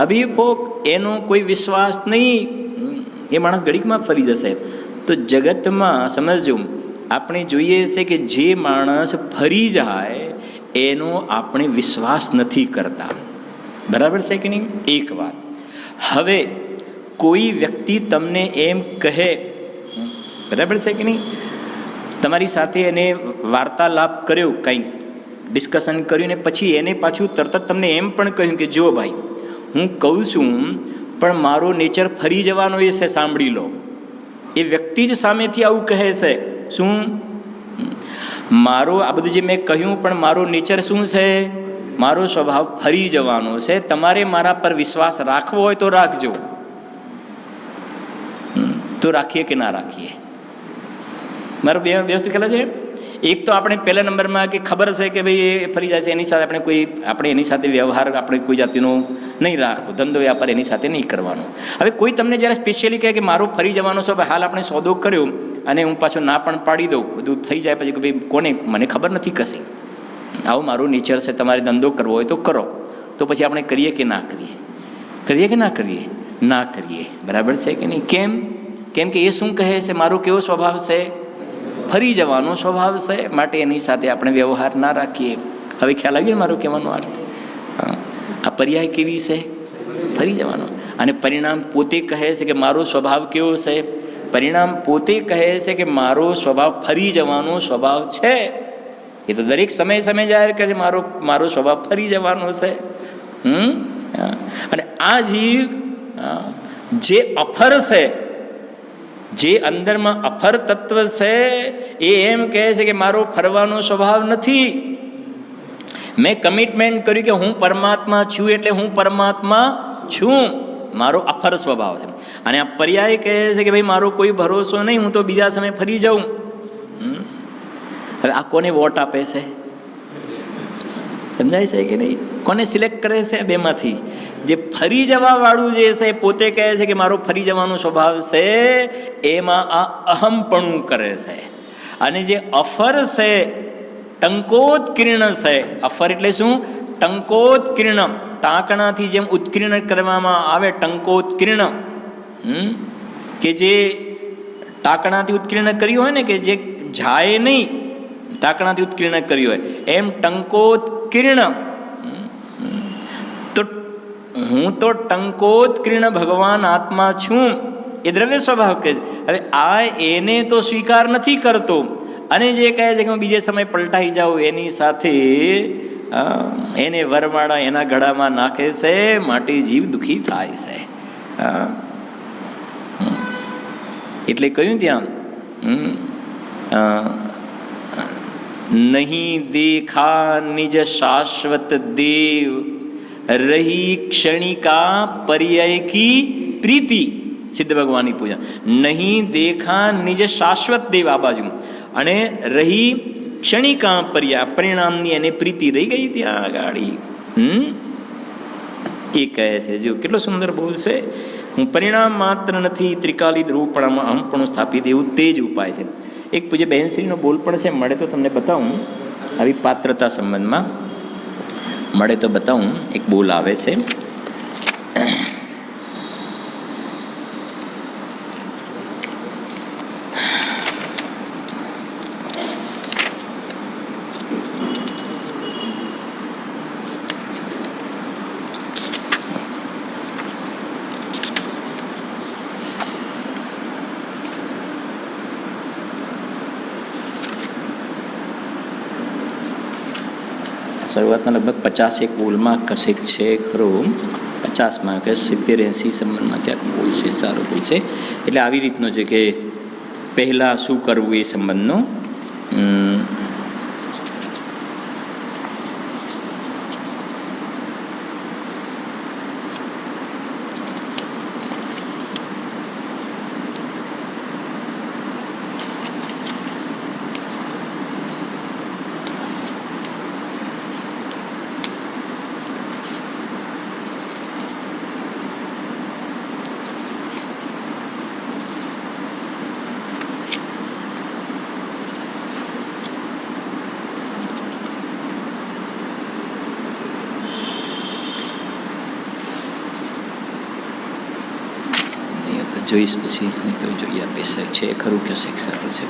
અભિભોગ, એનો કોઈ વિશ્વાસ નહીં, એ માણસ ઘડીકમાં ફરી જશે. તો જગતમાં સમજજો, આપણે જોઈએ છે કે જે માણસ ફરી જાય એનો આપણે વિશ્વાસ નથી કરતા. બરાબર છે કે નહીં? એક વાત. હવે કોઈ વ્યક્તિ તમને એમ કહે, બરાબર છે કે નહીં, તમારી સાથે એને વાર્તાલાપ કર્યો, કંઈક ડિસ્કશન કર્યું ને પછી એને પાછું તરત જ તમને એમ પણ કહ્યું કે જો ભાઈ હું કહું છું પણ મારો નેચર ફરી જવાનો એ છે, સાંભળી લો. એ વ્યક્તિ જ સામેથી આવું કહે છે, શું મારો આ બધું જે મેં કહ્યું પણ મારો નેચર શું છે, મારો સ્વભાવ ફરી જવાનો છે. તમારે મારા પર વિશ્વાસ રાખવો હોય તો રાખજો. તો રાખીએ કે ના રાખીએ? મારો બે વસ્તુ ખ્યાલ છે. એક તો આપણે પહેલા નંબરમાં કે ખબર છે કે ભાઈ એ ફરી જાય છે, એની સાથે આપણે એની સાથે વ્યવહાર આપણે કોઈ જાતિનો નહીં રાખવો, ધંધો વ્યાપાર એની સાથે નહીં કરવાનો. હવે કોઈ તમને જ્યારે સ્પેશિયલી કહે કે મારો ફરી જવાનો છે, હાલ આપણે સોદો કર્યો અને હું પાછો ના પણ પાડી દઉં, બધું થઈ જાય પછી કે ભાઈ કોને, મને ખબર નથી કશી, આવું મારું નેચર છે, તમારે ધંધો કરવો હોય તો કરો. તો પછી આપણે કરીએ કે ના કરીએ? કરીએ કે ના કરીએ? ના કરીએ. બરાબર છે કે નહીં? કેમ કે એ શું કહે છે, મારો કેવો સ્વભાવ છે, ફરી જવાનો સ્વભાવ છે, માટે એની સાથે આપણે વ્યવહાર ના રાખીએ. હવે ખ્યાલ આવ્યો મારો કહેવાનો અર્થ? આ પર્યાય કેવી છે? ફરી જવાનો. અને પરિણામ પોતે કહે છે કે મારો સ્વભાવ કેવો છે? પરિણામ પોતે કહે છે કે મારો સ્વભાવ ફરી જવાનો સ્વભાવ છે. એ તો દરેક સમય જાહેર કરે છે મારો સ્વભાવ ફરી જવાનો છે. અને આ જીવ જે અફર છે, જે અંદરમાં અફર તત્વ છે, એ એમ કહે છે કે મારો ફરવાનો સ્વભાવ નથી. મેં કમિટમેન્ટ કર્યું કે હું પરમાત્મા છું એટલે હું પરમાત્મા છું, મારો અફર સ્વભાવ છે. અને આ પર્યાય કહે છે કે ભાઈ મારો કોઈ ભરોસો નહીં, હું તો બીજા સમયે ફરી જાઉં. હવે આ કોને વોટ આપે છે? સમજાય છે કે નહીં? કોને સિલેક્ટ કરે છે? બેમાંથી જે ફરી જવા વાળું જે છે પોતે કહે છે કે મારો ફરી જવાનો સ્વભાવ છે, એમાં આ અહમપણું કરે છે. અને જે અફર છે, ટંકોત્કીર્ણ છે. અફર એટલે શું? ટંકોત્કીર્ણ, ટાંકણાથી જેમ ઉત્કીર્ણ કરવામાં આવે, ટંકોત્કીર્ણ, કે જે ટાંકણાથી ઉત્કીર્ણ કર્યું હોય ને, કે જે જાય નહીં, ટાંકણાથી ઉત્કીર્ણ કર્યું હોય, એમ ટંકોત્કીર્ણ. તો હું તો ટંકોત્કીર્ણ ભગવાન આત્મા છું, એ દ્રવ્ય સ્વભાવ કહે. હવે આ એને તો સ્વીકાર નથી કરતો, અને જે કહે છે કે હું બીજે સમય પલટાઈ જાઉં, એની સાથે એને વરમાળા એના ગળામાં નાખે છે, માટે જીવ દુઃખી થાય છે. એટલે કહ્યું ત્યાં નહીં દેખા નિજ શાશ્વત દેવ, રહી ક્ષણિકા પર્યાય કી પ્રીતિ. સિદ્ધ ભગવાનની પૂજા. નહીં દેખા નિજ શાશ્વત દેવ, આ બાજુ, અને રહી ક્ષણિકા પર્યા, પરિણામની એને પ્રીતિ રહી ગઈ ત્યાં આગાડી. એ કહે છે, જો કેટલો સુંદર બોલ છે, હું પરિણામ માત્ર નથી, ત્રિકાલી ધ્રુવપણામાં અહમપણું સ્થાપિત, એવું તે જ ઉપાય છે. એક પૂજ્ય બહેનશ્રીનો બોલ પણ છે, મળે તો તમને બતાવું, આવી પાત્રતા સંબંધમાં મળે તો બતાવું. એક બોલ આવે છે, શરૂઆતમાં લગભગ 50 બોલમાં કશેક છે ખરું, 50માં કે 70-80 સંબંધમાં ક્યાંક બોલ છે, સારો બોલ છે. એટલે આવી રીતનો છે કે પહેલાં શું કરવું એ સંબંધનો. જોઈશ પછી, નહીં તો જોઈએ આપે છે ખરું કે સરળ છે.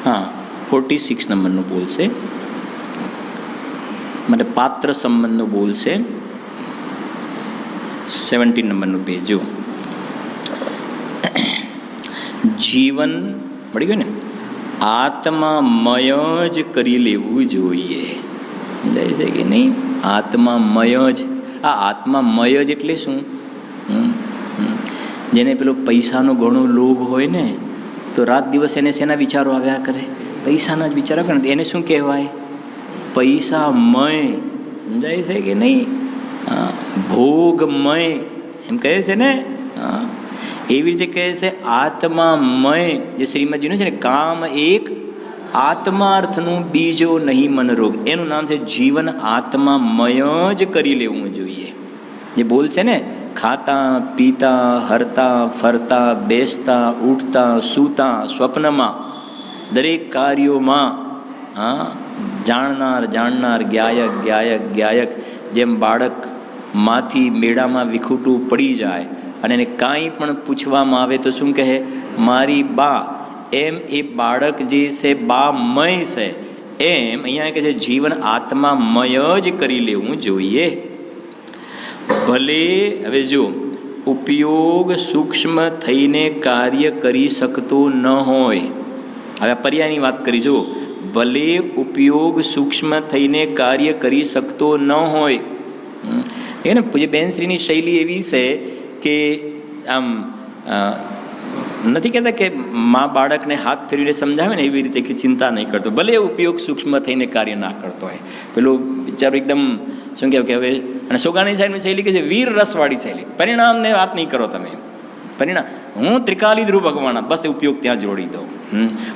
હા, 46 નંબરનું બોલશે, મને પાત્ર સંબંધનું બોલશે. 17 નંબરનું પેજ જો જીવન મળી ગયું ને, આત્મામય જ કરી લેવું જોઈએ. સમજાય છે કે નહીં? આત્મામય જ. આ આત્મામય જ એટલે શું? જેને પેલો પૈસાનો ઘણો લોભ હોય ને, તો રાત દિવસ એને શેના વિચારો આવ્યા કરે? પૈસાના જ વિચારો કરે. એને શું કહેવાય? પૈસામય. સમજાય છે કે નહીં? ભોગમય એમ કહે છે ને. એવી રીતે કહે છે આત્મામય. જે શ્રીમદજીનું છે ને, કામ એક આત્માર્થનું બીજો નહીં મન રોગ, એનું નામ છે જીવન આત્મામય જ કરી લેવું જોઈએ. જે બોલ છે ને, ખાતા પીતા હરતા ફરતા બેસતા ઉઠતા સૂતા સ્વપ્નમાં દરેક કાર્યોમાં જાણનાર ગાયક ગાયક ગાયક. જેમ બાળક માંથી મેળામાં વિખૂટું પડી જાય અને એને કાંઈ પણ પૂછવામાં આવે તો શું કહે? મારી બા. એમ એ બાળક જે છે બામય છે. એમ અહીંયા કહે છે જીવન આત્મામય જ કરી લેવું જોઈએ. ભલે હવે જો ઉપયોગ સૂક્ષ્મ થઈને કાર્ય કરી શકતો ન હોય. હવે પર્યાયની વાત કરી જો, ભલે ઉપયોગ સૂક્ષ્મ થઈને કાર્ય કરી શકતો ન હોય. એ ને પૂજ્ય બેનશ્રીની શૈલી એવી છે કે આમ નથી કહેતા કે મા બાળકને હાથ ફેરવીને સમજાવે ને એવી રીતે કે ચિંતા નહીં કરતો, ભલે ઉપયોગ સૂક્ષ્મ થઈને કાર્ય ના કરતો હોય. પેલું બિચારું એકદમ શું કહેવાય કે હવે, અને સોગાની સાહેબની શૈલી કે છે વીર રસવાળી શૈલી. પરિણામને વાત નહીં કરો તમે. પરિણામ હું ત્રિકાલી ધ્રુવ ભગવાન, બસ ઉપયોગ ત્યાં જોડી દો.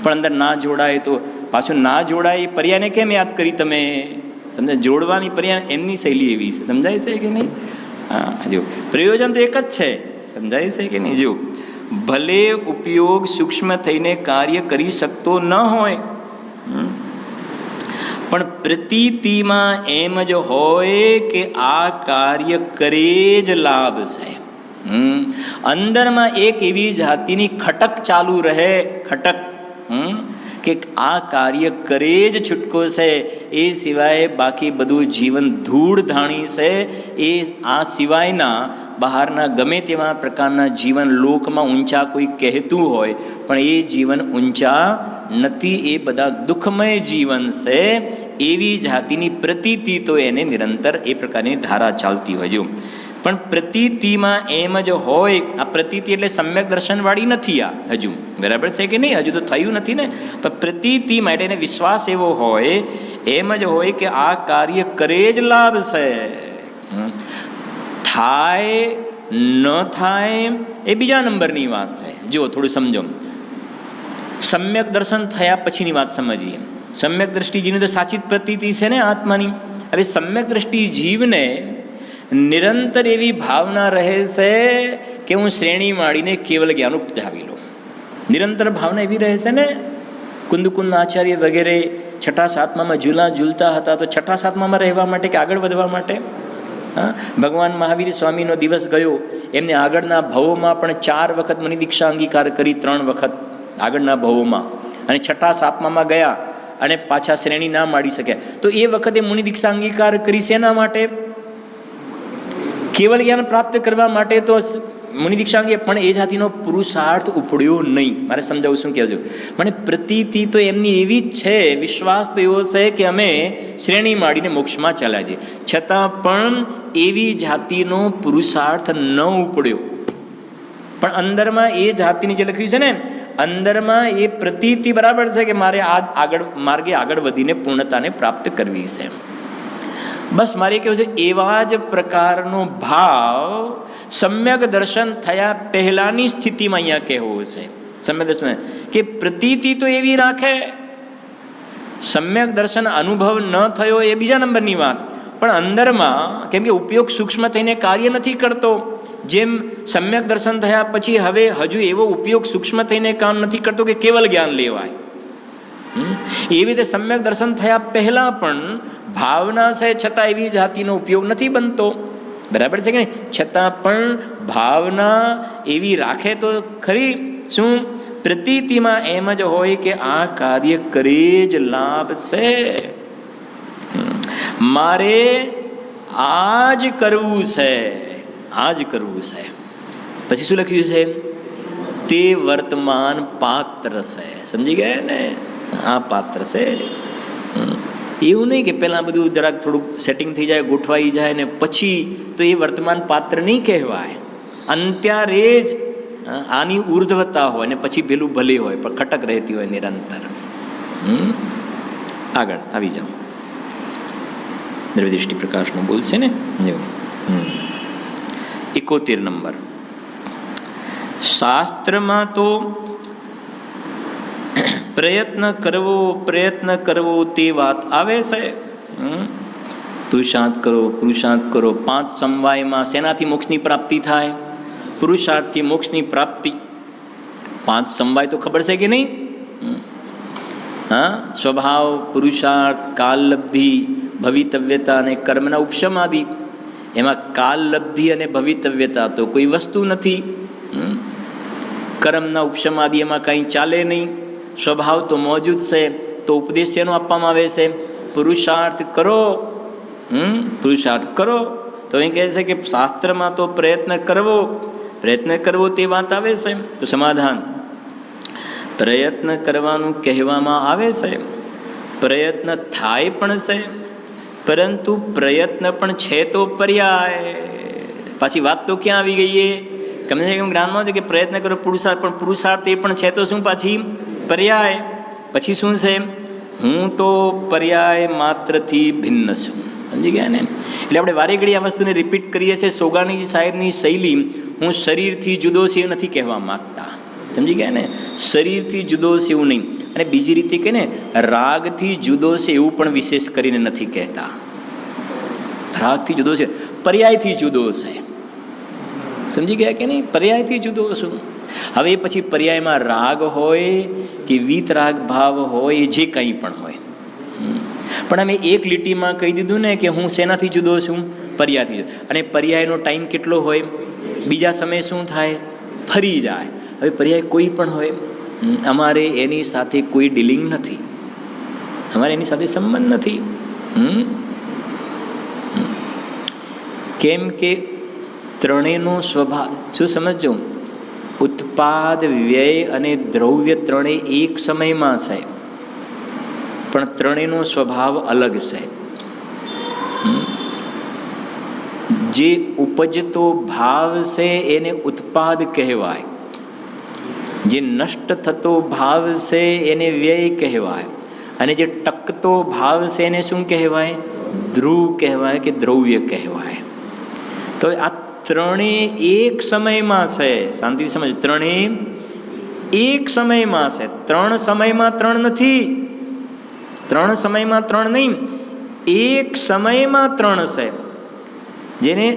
પણ અંદર ના જોડાય તો પાછું ના જોડાય એ પર્યાયને કેમ યાદ કરી તમે? સમજાય? જોડવાની પર્યાય એમની શૈલી એવી છે. સમજાય છે કે નહીં? હા જો પ્રયોજન તો એક જ છે. સમજાય છે કે નહીં? જો ભલે ઉપયોગ સૂક્ષ્મ થઈને કાર્ય કરી શકતો ન હોય, પણ પ્રતીતિમાં એમ જ હોય કે આ કાર્ય કરે જ લાભ છે. અંદરમાં એક એવી જાતિની ખટક ચાલુ રહે, ખટક કે આ કાર્ય કરે જ છૂટકો છે, એ સિવાય બાકી બધું જીવન ધૂળ ધાણી છે. એ આ સિવાયના બહારના ગમે તેવા પ્રકારના જીવન લોકમાં ઊંચા કોઈ કહેતું હોય, પણ એ જીવન ઊંચા નથી. એ બધા દુઃખમય જીવન છે. એવી જાતિની પ્રતીતિ તો એને નિરંતર એ પ્રકારની ધારા ચાલતી હોય. જો પણ પ્રતીતિમાં એમ જ હોય. આ પ્રતીતિ એટલે સમ્યક દર્શનવાળી નથી. આ હજુ બરાબર છે કે નહીં? હજુ તો થયું નથી ને. પણ પ્રતીતિ માટે એને વિશ્વાસ એવો હોય, એમ જ હોય કે આ કાર્ય કરે જ લાભ છે. થાય ન થાય એ બીજા નંબરની વાત છે. જો થોડું સમજો. સમ્યક દર્શન થયા પછીની વાત સમજીએ. સમ્યક દ્રષ્ટિ જીવની તો સાચી જ પ્રતીતિ છે ને આત્માની. હવે સમ્યક દ્રષ્ટિ જીવને નિરંતર એવી ભાવના રહે છે કે હું શ્રેણી માળીને કેવલ જ્ઞાન ઉપજાવી લઉં. નિરંતર ભાવના એવી રહે છે ને. કુંદકુંદ આચાર્ય વગેરે 6ઠા 7મામાં ઝૂલતા હતા, તો 6ઠા 7મામાં રહેવા માટે કે આગળ વધવા માટે? ભગવાન મહાવીર સ્વામીનો દિવસ ગયો, એમને આગળના ભવોમાં પણ 4 વખત મુનિ દીક્ષા અંગીકાર કરી, 3 વખત આગળના ભવોમાં, અને 6ઠા 7મામાં ગયા અને પાછા શ્રેણી ના માડી શક્યા. તો એ વખતે મુનિ દીક્ષા અંગીકાર કરી શેના માટે? કેવલ જ્ઞાન પ્રાપ્ત કરવા માટે. તો મુનિ દીક્ષા અંગે પણ એ જાતિનો પુરુષાર્થ ઉપડ્યો નહીં. મારે સમજાવું શું કહેજો. મને પ્રતીતિ તો એમની એવી જ છે, વિશ્વાસ તો એવો છે કે અમે શ્રેણી માડીને મોક્ષમાં ચાલ્યા છીએ, છતાં પણ એવી જાતિનો પુરુષાર્થ ન ઉપડ્યો. પણ અંદરમાં એ જાતિની જે લખ્યું છે ને, અંદરમાં એ પ્રતીતિ બરાબર છે કે મારે આ આગળ માર્ગે આગળ વધીને પૂર્ણતાને પ્રાપ્ત કરવી છે. બસ મારે કેવું છે, એવા જ પ્રકારનો ભાવ સમ્યક દર્શન થયા પહેલાની સ્થિતિમાં અહીંયા કહેવો છે. સમ્યક દર્શન કે પ્રતીતિ તો એવી રાખે, સમ્યક દર્શન અનુભવ ન થયો એ બીજા નંબરની વાત. પણ અંદરમાં કેમ કે ઉપયોગ સૂક્ષ્મ થઈને કાર્ય નથી કરતો, જેમ સમ્યક દર્શન થયા પછી હવે હજુ એવો ઉપયોગ સૂક્ષ્મ થઈને કામ નથી કરતો કે કેવલ જ્ઞાન લેવાય. એવી રીતે સમ્યક દર્શન થયા પહેલાં પણ ભાવના છે છતાં એવી જાતિનો ઉપયોગ નથી બનતો. બરાબર છે કે નહીં? છતાં પણ ભાવના એવી રાખે તો ખરી શું પ્રતીતિમાં એમ જ હોય કે આ કાર્ય કરે જ લાભ છે, મારે આ જ કરવું છે, આ જ કરવું છે. પછી શું લખ્યું છે? તે વર્તમાન પાત્ર છે. સમજી ગયા ને? આ પાત્ર છે. એવું નહીં કે પહેલાં બધું જરાક થોડુંક સેટિંગ થઈ જાય, ગોઠવાઈ જાય ને પછી તો એ વર્તમાન પાત્ર નહીં કહેવાય. અંત્યારે જ આની ઉર્ધ્વતા હોય ને પછી પેલું ભલે હોય પણ ખટક રહેતી હોય નિરંતર. આગળ આવી જાઓ. દ્રવ્યદૃષ્ટિ પ્રકાશનું બોલશે ને? 71 નંબર. શાસ્ત્રમાં તો પ્રયત્ન કરવો તે વાત આવે છે. પુરુષાર્થ કરો. 5 સમવાયમાં શેનાથી મોક્ષની પ્રાપ્તિ થાય? પુરુષાર્થથી મોક્ષની પ્રાપ્તિ. 5 સમવાય તો ખબર છે કે નહીં? હા, સ્વભાવ, પુરુષાર્થ, કાલલબ્ધિ, ભવિતવ્યતા અને કર્મના ઉપશમાદિ. એમાં કાલલબ્ધિ અને ભવિતવ્યતા તો કોઈ વસ્તુ નથી. કર્મના ઉપશમાદિ એમાં કંઈ ચાલે નહીં. સ્વભાવ તો મોજૂદ છે. તો ઉપદેશ એનો આપવામાં આવે છે, પુરુષાર્થ કરો. તો એ કહે છે કે શાસ્ત્રમાં તો પ્રયત્ન કરવો તે વાત આવે છે. તો સમાધાન, પ્રયત્ન કરવાનું કહેવામાં આવે છે, પ્રયત્ન થાય પણ છે, પરંતુ પ્રયત્ન પણ છે તો પર્યાય. પાછી વાત તો ક્યાં આવી ગઈ? એ કમ છે કેમ જ્ઞાનમાં છે કે પ્રયત્ન કરો પુરુષાર્થ, પણ પુરુષાર્થ એ પણ છે તો શું? પાછી પર્યાય. પછી શું છે? હું તો પર્યાય માત્રથી ભિન્ન છું. સમજી ગયા ને? એટલે આપણે વારે ઘડી આ વસ્તુને રિપીટ કરીએ છીએ. સોગાણીજી સાહેબની શૈલી, હું શરીરથી જુદો છે એ નથી કહેવા માગતા. સમજી ગયા ને? શરીરથી જુદો છે એવું નહીં. અને બીજી રીતે કે ને, રાગથી જુદો છે એવું પણ વિશેષ કરીને નથી કહેતા. રાગથી જુદો છે, પર્યાયથી જુદો છે. સમજી ગયા કે નહીં? પર્યાયથી જુદો છું. હવે પછી પર્યાયમાં રાગ હોય કે વીતરાગ ભાવ હોય, જે કંઈ પણ હોય, પણ અમે એક લીટીમાં કહી દીધું ને કે હું શેનાથી જુદો છું? પર્યાયથી જુદો. અને પર્યાયનો ટાઈમ કેટલો હોય? બીજા સમયે શું થાય? ફરી જાય. હવે પર્યાય કોઈ પણ હોય, અમારે એની સાથે કોઈ ડીલિંગ નથી, અમારે એની સાથે સંબંધ નથી. કેમ કે ત્રણેયનો સ્વભાવ શું સમજો? ઉત્પાદ, વ્યય અને દ્રવ્ય ત્રણેય એક સમયમાં છે, પણ ત્રણેયનો સ્વભાવ અલગ છે. જે ઉપજતો ભાવ છે એને ઉત્પાદ કહેવાય, જે નષ્ટ થતો ભાવ છે એને વ્યય કહેવાય, અને જે ટકતો ભાવ છે એને શું કહેવાય? ધ્રુવ કહેવાય કે દ્રવ્ય કહેવાય. તો આ ત્રણેય એક સમયમાં છે. શાંતિ સમજ, ત્રણેય એક સમયમાં છે. 3 સમયમાં 3 નથી. 3 સમયમાં 3 નહીં, એક સમયમાં 3 છે. જેને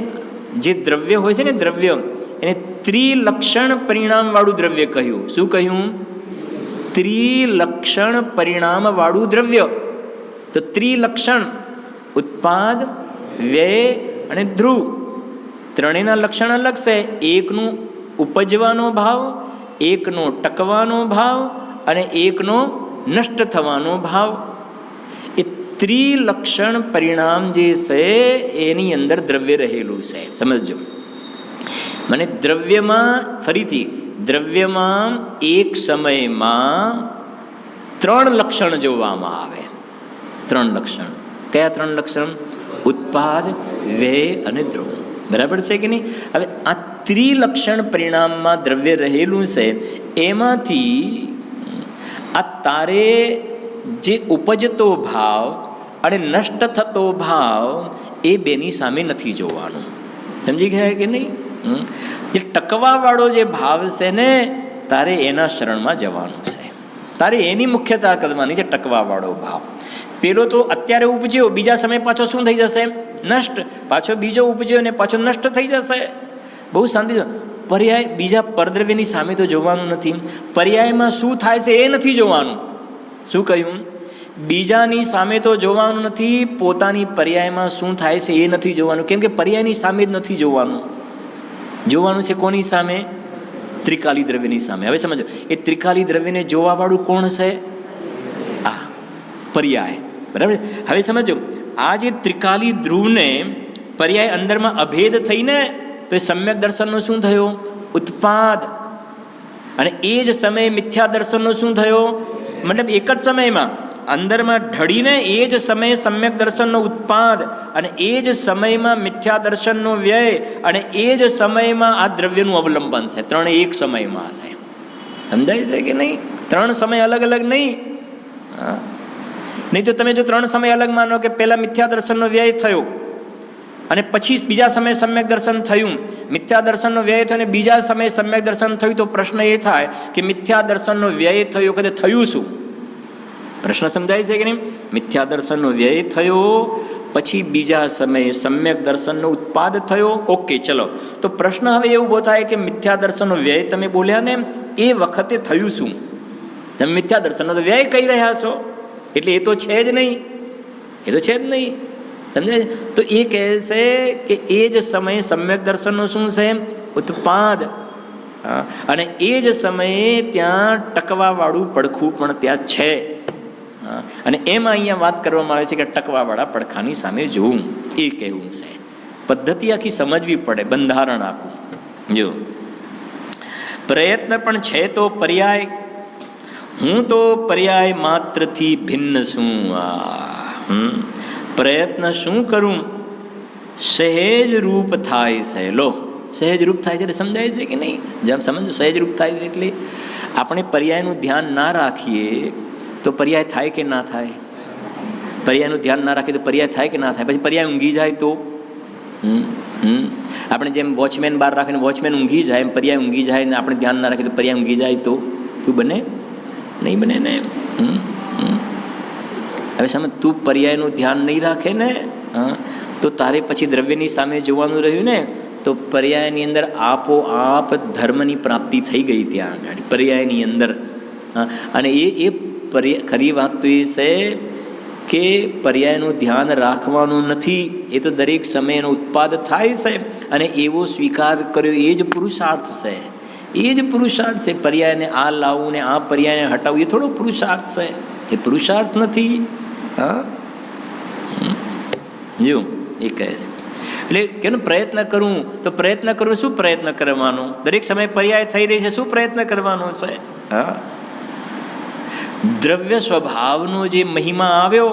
જે દ્રવ્ય હોય છે ને, દ્રવ્ય એને ત્રિલક્ષણ પરિણામ વાળું દ્રવ્ય કહ્યું. શું કહ્યું? ત્રિલક્ષણ પરિણામ વાળું દ્રવ્ય. તો ત્રિલક્ષણ, ઉત્પાદ, વ્યય અને ધ્રુવ, ત્રણેયના લક્ષણ અલગ છે. એકનું ઉપજવાનો ભાવ, એકનો ટકવાનો ભાવ અને એકનો નષ્ટ થવાનો ભાવ. એ ત્રિલક્ષણ પરિણામ જે છે એની અંદર દ્રવ્ય રહેલું છે. સમજો મને, દ્રવ્યમાં ફરીથી દ્રવ્યમાં એક સમયમાં 3 લક્ષણ જોવામાં આવે. 3 લક્ષણ. કયા 3 લક્ષણ? ઉત્પાદ, વ્યય અને ધ્રુવ. બરાબર છે કે નહીં? હવે આ ત્રિલક્ષણ પરિણામમાં દ્રવ્ય રહેલું છે, એમાંથી આ તારે જે ઉપજતો ભાવ અને નષ્ટ થતો ભાવ એ બેની સામે નથી જોવાનું. સમજી ગયા કે નહીં? જે ટકવાવાળો જે ભાવ છે ને, તારે એના શરણમાં જવાનું છે. તારે એની મુખ્યતા કરવાની છે, ટકવાવાળો ભાવ. પેલો તો અત્યારે ઉપજ્યો, બીજા સમય પાછો શું થઈ જશે? નષ્ટ. પાછો બીજો ઉપજ્યો ને પાછો નષ્ટ થઈ જશે. બહુ શાંતિ. પર્યાય બીજા પરદ્રવ્યની સામે તો જોવાનું નથી, પર્યાયમાં શું થાય છે એ નથી જોવાનું. શું કહ્યું? બીજાની સામે તો જોવાનું નથી, પોતાની પર્યાયમાં શું થાય છે એ નથી જોવાનું. કેમ કે પર્યાયની સામે જ નથી જોવાનું. જોવાનું છે કોની સામે? ત્રિકાલી દ્રવ્યની સામે. હવે સમજો, એ ત્રિકાલી દ્રવ્યને જોવાવાળું કોણ છે? આ પર્યાય. બરાબર. હવે સમજો, આ જે ત્રિકાલી ધ્રુવને પર્યાય અંદરમાં અભેદ થઈને તો એ સમ્યક દર્શનનો શું થયો? ઉત્પાદ. અને એ જ સમયે મિથ્યા દર્શનનો શું થયો? મતલબ એક જ સમયમાં અંદરમાં ઢળીને એ જ સમયે સમ્યક દર્શનનો ઉત્પાદ, અને એ જ સમયમાં મિથ્યા દર્શનનો વ્યય, અને એ જ સમયમાં આ દ્રવ્યનું અવલંબન છે. ત્રણે એક સમયમાં છે. સમજાય છે કે નહીં? ત્રણ સમય અલગ અલગ નહીં. નહીં તો તમે જો ત્રણ સમય અલગ માનો કે પહેલા મિથ્યા દર્શનનો વ્યય થયો અને પછી બીજા સમયે સમ્યક દર્શન થયું, મિથ્યા દર્શનનો વ્યય થયો અને બીજા સમયે સમ્યક દર્શન થયું, તો પ્રશ્ન એ થાય કે મિથ્યા દર્શનનો વ્યય થયો કે થયું શું? પ્રશ્ન સમજાય છે કે નહીં? મિથ્યા દર્શનનો વ્યય થયો, પછી બીજા સમયે સમ્યક દર્શનનો ઉત્પાદ થયો. ઓકે, ચલો. તો પ્રશ્ન હવે એવું ઉભો થાય કે મિથ્યા દર્શનનો વ્યય તમે બોલ્યા ને, એ વખતે થયું શું? તમે મિથ્યા દર્શનનો તો વ્યય કહી રહ્યા છો, એટલે એ તો છે જ નહીં. એ તો છે જ નહીં. સમજાય? તો એ કહે છે કે એ જ સમયે સમ્યક દર્શનનો શું છે? ઉત્પાદ. અને એ જ સમયે ત્યાં ટકવાવાળું પડખું પણ ત્યાં છે. અને એમાં અહીંયા વાત કરવામાં આવે છે કે ટકવાવાળા પડખાની સામે જોવું, એ કહેવું છે. પદ્ધતિ આખી સમજવી પડે, બંધારણ આખું. જો પ્રયત્ન પણ છે તો પર્યાય, હું તો પર્યાય માત્રથી ભિન્ન છું. પ્રયત્ન શું કરું? સહેજ રૂપ થાય છે. લો, સહેજ રૂપ થાય છે એટલે સમજાય છે કે નહીં? જેમ સમજો, સહેજ રૂપ થાય છે એટલે આપણે પર્યાયનું ધ્યાન ના રાખીએ તો પર્યાય થાય કે ના થાય? પર્યાયનું ધ્યાન ના રાખીએ તો પર્યાય થાય કે ના થાય? પછી પર્યાય ઊંઘી જાય તો આપણે જેમ વોચમેન બહાર રાખીને વોચમેન ઊંઘી જાય, એમ પર્યાય ઊંઘી જાય ને આપણે ધ્યાન ના રાખીએ તો પર્યાય ઊંઘી જાય તો શું બને? નહીં બને ને. હવે સમજ, તું પર્યાયનું ધ્યાન નહીં રાખે ને, તો તારે પછી દ્રવ્યની સામે જોવાનું રહ્યું ને, તો પર્યાયની અંદર આપોઆપ ધર્મની પ્રાપ્તિ થઈ ગઈ ત્યાં આગળ પર્યાયની અંદર. અને એ ખરી વાત તો એ છે કે પર્યાયનું ધ્યાન રાખવાનું નથી, એ તો દરેક સમયે એનો ઉત્પાદ થાય છે, અને એવો સ્વીકાર કર્યો એ જ પુરુષાર્થ છે. એ જ પુરુષાર્થ છે. પર્યાયને આ લાવવું ને આ પર્યાયને હટાવવું એ થોડો પુરુષાર્થ છે, એ પુરુષાર્થ નથી. જો એ કહે છે એટલે કેનો પ્રયત્ન કરું, તો પ્રયત્ન કરવું, શું પ્રયત્ન કરવાનો? દરેક સમયે પર્યાય થઈ રહી છે, શું પ્રયત્ન કરવાનો છે? દ્રવ્ય સ્વભાવનો જે મહિમા આવ્યો,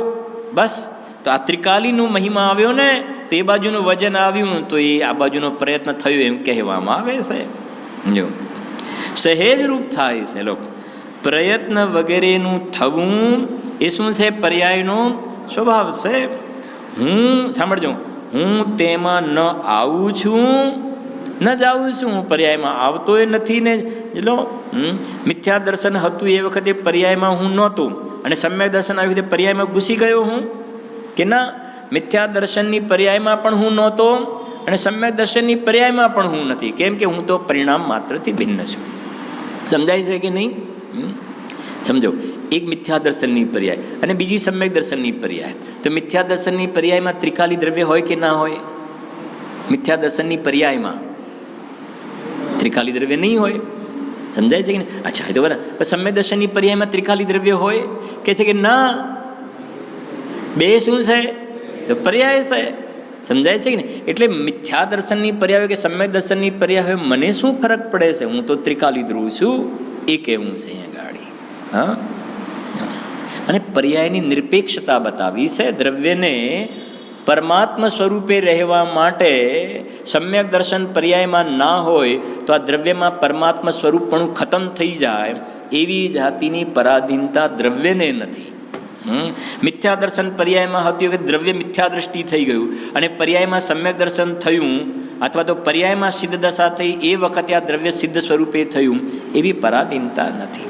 બસ. તો આ ત્રિકાલીનો મહિમા આવ્યો ને, તો એ બાજુનું વજન આવ્યું, તો એ આ બાજુનો પ્રયત્ન થયો એમ કહેવામાં આવે છે. જો સહેજ રૂપ થાય છે. લોકો પ્રયત્ન વગેરેનું થવું એ શું છે? પર્યાયનો સ્વભાવ છે. હું, સાંભળજો, હું તેમાં ન આવું છું, ન જાઉં છું. હું પર્યાયમાં આવતો એ નથી ને. લો, મિથ્યા દર્શન હતું એ વખતે પર્યાયમાં હું નહોતો, અને સમ્યક દર્શન આવી વખતે પર્યાયમાં ઘૂસી ગયો હું કે ના? મિથ્યા દર્શનની પર્યાયમાં પણ હું નહોતો, અને સમ્યક દર્શનની પર્યાયમાં પણ હું નથી. કેમ કે હું તો પરિણામ માત્રથી ભિન્ન છું. સમજાય છે કે નહીં? સમજો, એક મિથ્યા દર્શનની પર્યાય અને બીજી સમ્યક દર્શનની પર્યાય. તો મિથ્યા દર્શનની પર્યાયમાં ત્રિકાલી દ્રવ્ય હોય કે ના હોય? મિથ્યા દર્શનની પર્યાયમાં ત્રિકાલી દ્રવ્ય નહીં હોય. સમજાય છે કે નહીં? અચ્છા, તો બરાબર. પણ સમ્યક દર્શનની પર્યાયમાં ત્રિકાલી દ્રવ્ય હોય કે છે કે ના? બે શું છે? તો પર્યાય છે. સમજાય છે કે નહીં? એટલે મિથ્યા દર્શનની પર્યાય હોય કે સમ્યક દર્શનની પર્યાય હોય, મને શું ફરક પડે છે? હું તો ત્રિકાલી ધ્રુવ છું, એ કહેવું છે અહીંયા ગાડી. અને પર્યાયની નિરપેક્ષતા બતાવી છે. દ્રવ્યને પરમાત્મા સ્વરૂપે રહેવા માટે સમ્યક દર્શન પર્યાયમાં ના હોય તો આ દ્રવ્યમાં પરમાત્મા સ્વરૂપપણું ખતમ થઈ જાય, એવી જાતિની પરાધીનતા દ્રવ્યને નથી. મિથ્યા દર્શન પર્યાયમાં હતું કે દ્રવ્ય મિથ્યા દ્રષ્ટિ થઈ ગયું, અને પર્યાયમાં સમ્યક દર્શન થયું, અથવા તો પર્યાયમાં સિદ્ધ દશા થઈ, એ વખતે આ દ્રવ્ય સિદ્ધ સ્વરૂપે થયું, એવી પરાધીનતા નથી.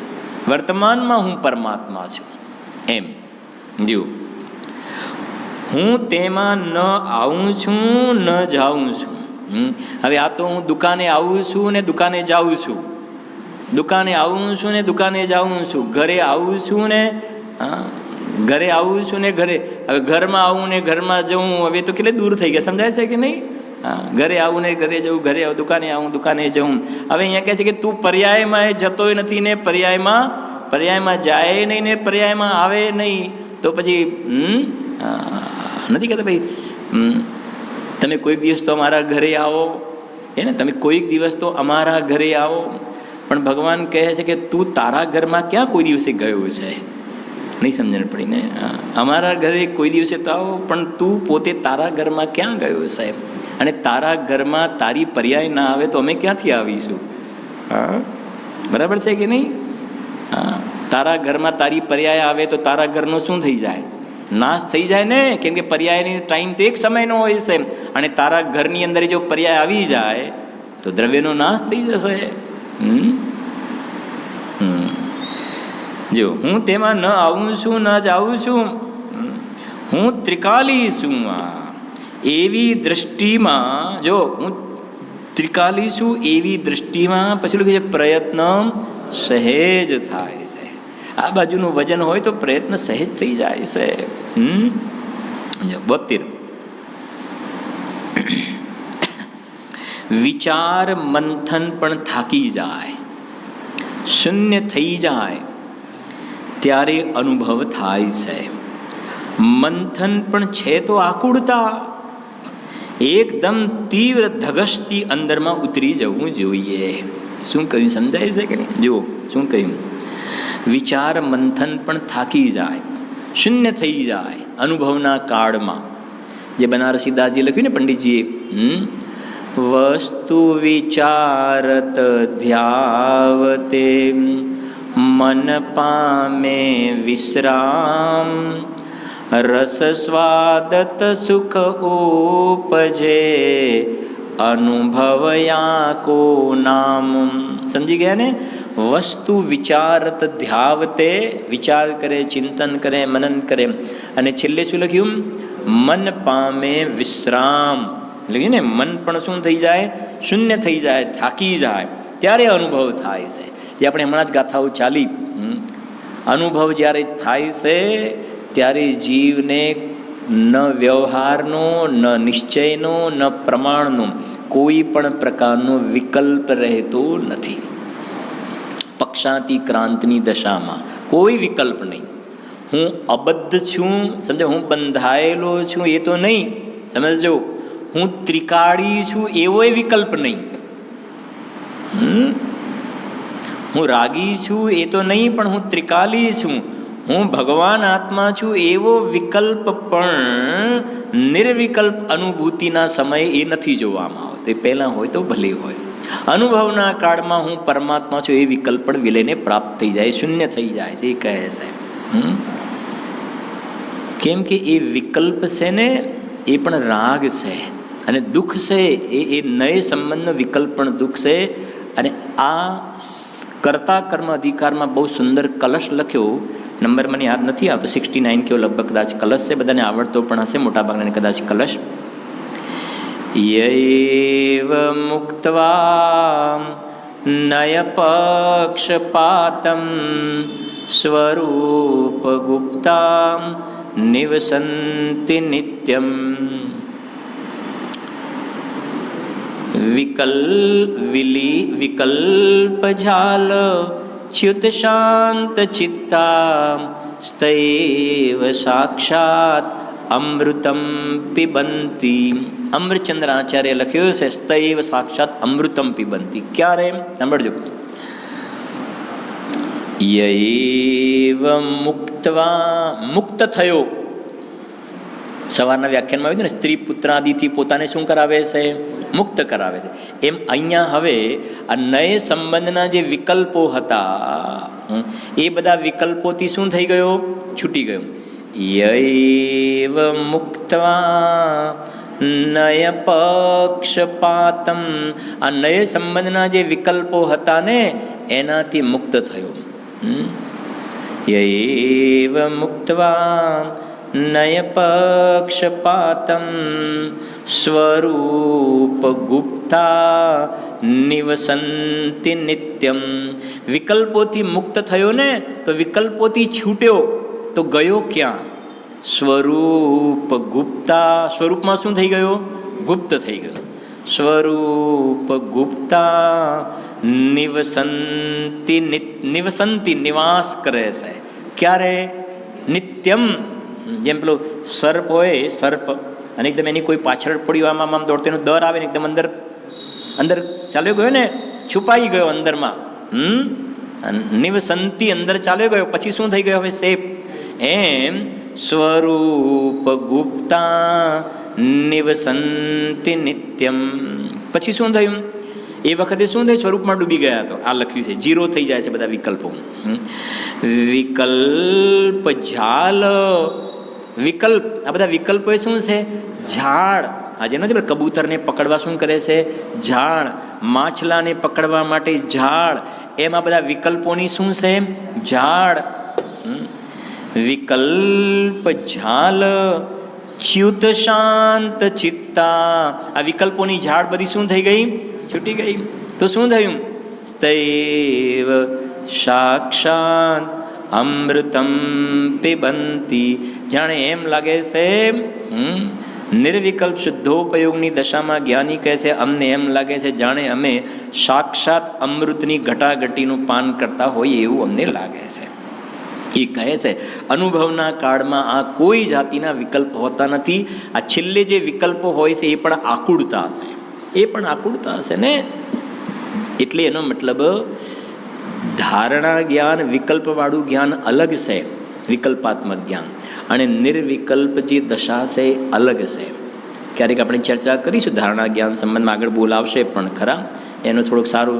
વર્તમાનમાં હું પરમાત્મા છું એમ. જો હું તેમાં ન આવું છું, ન જાઉં છું. હવે આ તો હું દુકાને આવું છું ને દુકાને જાઉં છું, દુકાને આવું છું ને દુકાને જાઉં છું, ઘરે આવું છું ને ઘરે આવું છું ને ઘરે, હવે ઘરમાં આવું ને ઘરમાં જવું, હવે તો કેટલે દૂર થઈ ગયા, સમજાય છે કે નહીં? ઘરે આવું ને ઘરે જવું, ઘરે આવું, દુકાને આવું દુકાને જવું. હવે અહીંયા કહે છે કે તું પર્યાયમાં જતોય નથી ને પર્યાયમાં જાય નહીં ને પર્યાયમાં આવે નહીં, તો પછી નથી કહેતા ભાઈ તમે કોઈક દિવસ તો અમારા ઘરે આવો, એને તમે કોઈક દિવસ તો અમારા ઘરે આવો. પણ ભગવાન કહે છે કે તું તારા ઘરમાં ક્યાં કોઈ દિવસે ગયો છે? નહીં સમજણ પડી ને? અમારા ઘરે કોઈ દિવસે તો આવો, પણ તું પોતે તારા ઘરમાં ક્યાં ગયો સાહેબ? અને તારા ઘરમાં તારી પર્યાય ના આવે તો અમે ક્યાંથી આવીશું? બરાબર છે કે નહીં? તારા ઘરમાં તારી પર્યાય આવે તો તારા ઘરનું શું થઈ જાય? નાશ થઈ જાય ને, કેમ કે પર્યાયની ટાઈમ તો એક સમયનો હોય છે, અને તારા ઘરની અંદર જો પર્યાય આવી જાય તો દ્રવ્યનો નાશ થઈ જશે. જો હું તેમાં ન આવું છું ન જાઉં છું, હું ત્રિકાલી છું. એવી દ્રષ્ટિમાં, જો હું ત્રિકાલી છું એવી દ્રષ્ટિમાં પછી લખ્યું છે પ્રયત્ન સહેજ થાય છે. આ બાજુનું વજન હોય તો પ્રયત્ન સહેજ થઈ જાય છે. 72 વિચાર મંથન પણ થાકી જાય, શૂન્ય થઈ જાય ત્યારે અનુભવ થાય છે. મંથન પણ છે તો આકુળતા, એકદમ તીવ્ર ધગશથી અંદરમાં ઉતરી જવું જોઈએ. શું કહ્યું? સમજાય છે કે નહીં? જુઓ શું કહ્યું. વિચાર મંથન પણ થાકી જાય, શૂન્ય થઈ જાય અનુભવના કાળમાં. જે બનારસી દાસજી લખ્યું ને પંડિતજીએ, વસ્તુ વિચારત ધ્યાવતે મન પામે વિશ્રામ, રસ સ્વાદત સુખ ઉપજે અનુભવયા કો નામ. સમજી ગયા ને? વસ્તુ વિચારત ધ્યાવતે, વિચાર કરે, ચિંતન કરે, મનન કરે, અને છેલ્લે શું લખ્યું? મન પામે વિશ્રામ. લખ્યું ને? મન પણ શું થઈ જાય? શૂન્ય થઈ જાય, થાકી જાય, ત્યારે અનુભવ થાય છે. જે આપણે હમણાં જ ગાથાઓ ચાલી, અનુભવ જ્યારે થાય છે ત્યારે જીવને ન વ્યવહારનો, ન નિશ્ચયનો, ન પ્રમાણનો કોઈ પણ પ્રકારનો વિકલ્પ રહેતો નથી. પક્ષાતિક્રાંતની દશામાં કોઈ વિકલ્પ નહીં. હું અબદ્ધ છું, સમજો, હું બંધાયેલો છું એ તો નહીં, સમજો. હું ત્રિકાળી છું એવોય વિકલ્પ નહીં. હું રાગી છું એ તો નહીં, પણ હું ત્રિકાલી છું. હું ભગવાન આત્મા છું એવો વિકલ્પ પણ નિર્વિકલ્પ અનુભૂતિના સમયે એ નથી જોવામાં આવતો. એ પહેલાં હોય તો ભલે હોય. અનુભવના કાળમાં હું પરમાત્મા છું એ વિકલ્પ પણ વિલયને પ્રાપ્ત થઈ જાય, શૂન્ય થઈ જાય છે. એ કહે છે કેમ કે એ વિકલ્પ છે ને એ પણ રાગ છે, અને દુઃખ છે એ નય સંબંધનો વિકલ્પ પણ દુઃખ છે. અને આ કર્તા કર્મ અધિકારમાં બહુ સુંદર કલશ લખ્યો, નંબર મને યાદ નથી આવતો, 69 કેવો લગભગ કદાચ કલશ છે, બધાને આવડતો પણ હશે મોટાભાગના કદાચ કલશ. યૈવ મુક્ત્વા નય પક્ષપાતમ સ્વરૂપગુપ્તા નિવસન્તિ નિત્યમ, વિકલ્પજાલ ચ્યુત શાંત ચિત્તા સ્તૈવ સાક્ષાત અમૃતમ પિબંતી. અમૃતચંદ્રાચાર્ય લખ્યું છે સ્તૈવ સાક્ષાત અમૃતમ પિબંતી. ક્યારે? સાંભળજો. યૈવ મુક્ત્વા, મુક્ત થયો. સવારના વ્યાખ્યાનમાં આવ્યું ને, સ્ત્રી પુત્રાદિથી પોતાને શું કરાવે છે? મુક્ત કરાવે છે. એમ અહીંયા હવે આ નય સંબંધના જે વિકલ્પો હતા એ બધા વિકલ્પોથી શું થઈ ગયો? છૂટી ગયો. યૈવ મુક્ત્વા નય પક્ષપાતમ, આ નય સંબંધના જે વિકલ્પો હતા ને એનાથી મુક્ત થયો. યૈવ મુક્ત્વા નય પક્ષપાતમ સ્વરૂપ ગુપ્તા નિવસંતિ નિત્યમ. વિકલ્પોથી મુક્ત થયો ને તો વિકલ્પોથી છૂટ્યો તો ગયો ક્યાં? સ્વરૂપ ગુપ્તા. સ્વરૂપમાં શું થઈ ગયો? ગુપ્ત થઈ ગયો. સ્વરૂપ ગુપ્તા નિવસંતિ નિવાસ કરે છે. ક્યારે? નિત્યમ. જેમ પેલો સર્પ હોય, સર્પ અને એકદમ એની કોઈ પાછળ પડ્યું આમ દોડતો એનો દર આવે ને એકદમ અંદર અંદર ચાલ્યો ગયો ને, છુપાઈ ગયો અંદરમાં. નિવસંતિ અંદર ચાલ્યો ગયો, પછી શું થઈ ગયો? હવે સેફ. એમ સ્વરૂપ ગુપ્તા નિવસંતિ નિત્યમ. પછી શું થયું? એ વખતે શું થયું? સ્વરૂપમાં ડૂબી ગયા. તો આ લખ્યું છે, 0 થઈ જાય છે બધા વિકલ્પો. વિકલ્પ ઝાલ. વિકલ્પ, આ બધા વિકલ્પો એ શું છે? ઝાડ. આજે નથી કબૂતરને પકડવા શું કરે છે? ઝાડ. માછલાને પકડવા માટે ઝાડ. એમાં બધા વિકલ્પોની શું છે? ઝાડ. વિકલ્પ ઝાલ ચ્યુત શાંત ચિત્તા. આ વિકલ્પોની ઝાડ બધી શું થઈ ગઈ? છૂટી ગઈ. તો શું થયું? સ્તૈવ સાક્ષાત અમૃતમ પિબંતી. જાણે એમ લાગે છે નિર્વિકલ્પ શુદ્ધોપયોગની દશામાં જ્ઞાની કહે છે, અમને એમ લાગે છે જાણે અમે સાક્ષાત અમૃતની ઘટાઘટીનું પાન કરતા હોઈએ એવું અમને લાગે છે. એ કહે છે અનુભવના કાળમાં આ કોઈ જાતિના વિકલ્પ હોતા નથી. આ છેલ્લે જે વિકલ્પો હોય છે એ પણ આકુળતા હશે. એ પણ આકુળતા હશે ને. એટલે એનો મતલબ ધારણા જ્ઞાન, વિકલ્પવાળું જ્ઞાન અલગ છે, વિકલ્પાત્મક જ્ઞાન, અને નિર્વિકલ્પ જે દશા છે એ અલગ છે. ક્યારેક આપણે ચર્ચા કરીશું ધારણા જ્ઞાન સંબંધમાં, આગળ બોલાવશે પણ ખરા. એનું થોડુંક સારું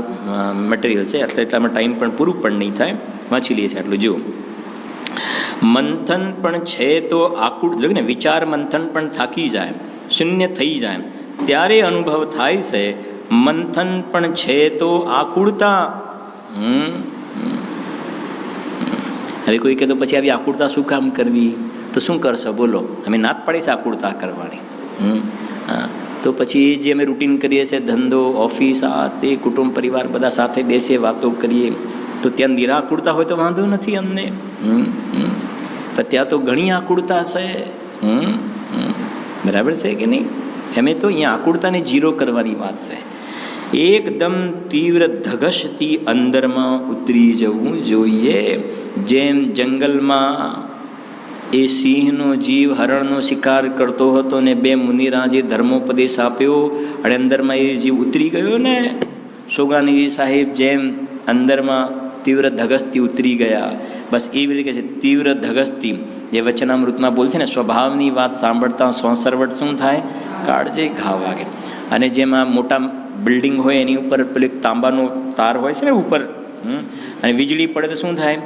મટીરિયલ છે, એટલામાં ટાઈમ પણ પૂરું પણ નહીં થાય. વાંચી લઈએ છીએ આટલું. જુઓ, મંથન પણ છે તો આકુળ ને, વિચાર મંથન પણ થાકી જાય, શૂન્ય થઈ જાય ત્યારે અનુભવ થાય છે. મંથન પણ છે તો આકુળતા. હવે કોઈ કહે તો પછી આવી આકુળતા શું કામ કરવી? તો શું કરશો બોલો? અમે ના જ પાડી છે આકુળતા કરવાની. તો પછી જે અમે રૂટીન કરીએ છીએ, ધંધો, ઓફિસ, આ તે, કુટુંબ પરિવાર બધા સાથે બેસીએ, વાતો કરીએ, તો ત્યાં નિરાકુળતા હોય તો વાંધો નથી અમને. પણ ત્યાં તો ઘણી આકુળતા છે. બરાબર છે કે નહીં? અમે તો અહીંયા આકુળતાને 0 કરવાની વાત છે. એકદમ તીવ્ર ધગશથી અંદરમાં ઉતરી જવું જોઈએ. જેમ જંગલમાં એ સિંહનો જીવ હરણનો શિકાર કરતો હતો ને 2 મુનિરાજે ધર્મોપદેશ આપ્યો અને અંદરમાં એ જીવ ઉતરી ગયો ને, સોગાનીજી સાહેબ જેમ અંદરમાં તીવ્ર ધગશથી ઉતરી ગયા, બસ એવી રીતે છે તીવ્ર ધગશથી. જે વચનામૃતમાં બોલ છે ને, સ્વભાવની વાત સાંભળતા સોંસરવટ શું થાય? કાળજે ઘા વાગે. અને જેમાં મોટા બિલ્ડિંગ હોય એની ઉપર પેલી તાંબાનો તાર હોય છે ને ઉપર, અને વીજળી પડે તો શું થાય?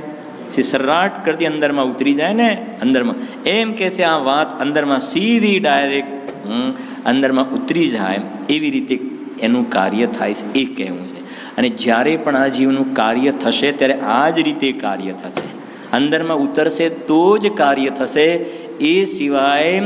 સર્રાટ કરતી અંદરમાં ઉતરી જાય ને, અંદરમાં. એમ કે છે આ વાત અંદરમાં સીધી ડાયરેક્ટ અંદરમાં ઉતરી જાય, એવી રીતે એનું કાર્ય થાય છે એ કહેવું છે. અને જ્યારે પણ આ જીવનું કાર્ય થશે ત્યારે આ જ રીતે કાર્ય થશે. અંદરમાં ઉતરશે તો જ કાર્ય થશે. એ સિવાય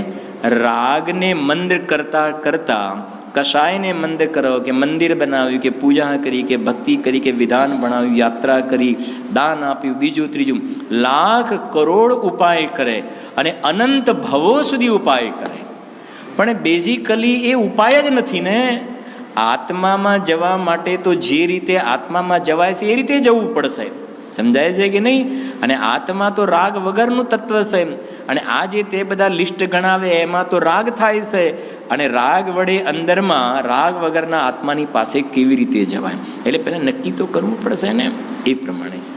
રાગને મંદ કરતા કરતા કશાયને મંદ કરો, કે મંદિર બનાવ્યું, કે પૂજા કરી, કે ભક્તિ કરી, કે વિધાન ભણાવ્યું, યાત્રા કરી, દાન આપ્યું, બીજું ત્રીજું, લાખ કરોડ ઉપાય કરે અને અનંત ભવો સુધી ઉપાય કરે, પણ બેઝિકલી એ ઉપાય જ નથી ને. આત્મામાં જવા માટે તો જે રીતે આત્મામાં જવાય છે એ રીતે જવું પડશે. સમજાય છે કે નહીં? અને આત્મા તો રાગ વગરનું તત્વ છે. અને આ જે તે બધા લિસ્ટ ગણાવે એમાં તો રાગ થાય છે. અને રાગ વડે અંદરમાં રાગ વગરના આત્માની પાસે કેવી રીતે જવાય? એટલે પહેલાં નક્કી તો કરવું પડશે ને. એ પ્રમાણે છે.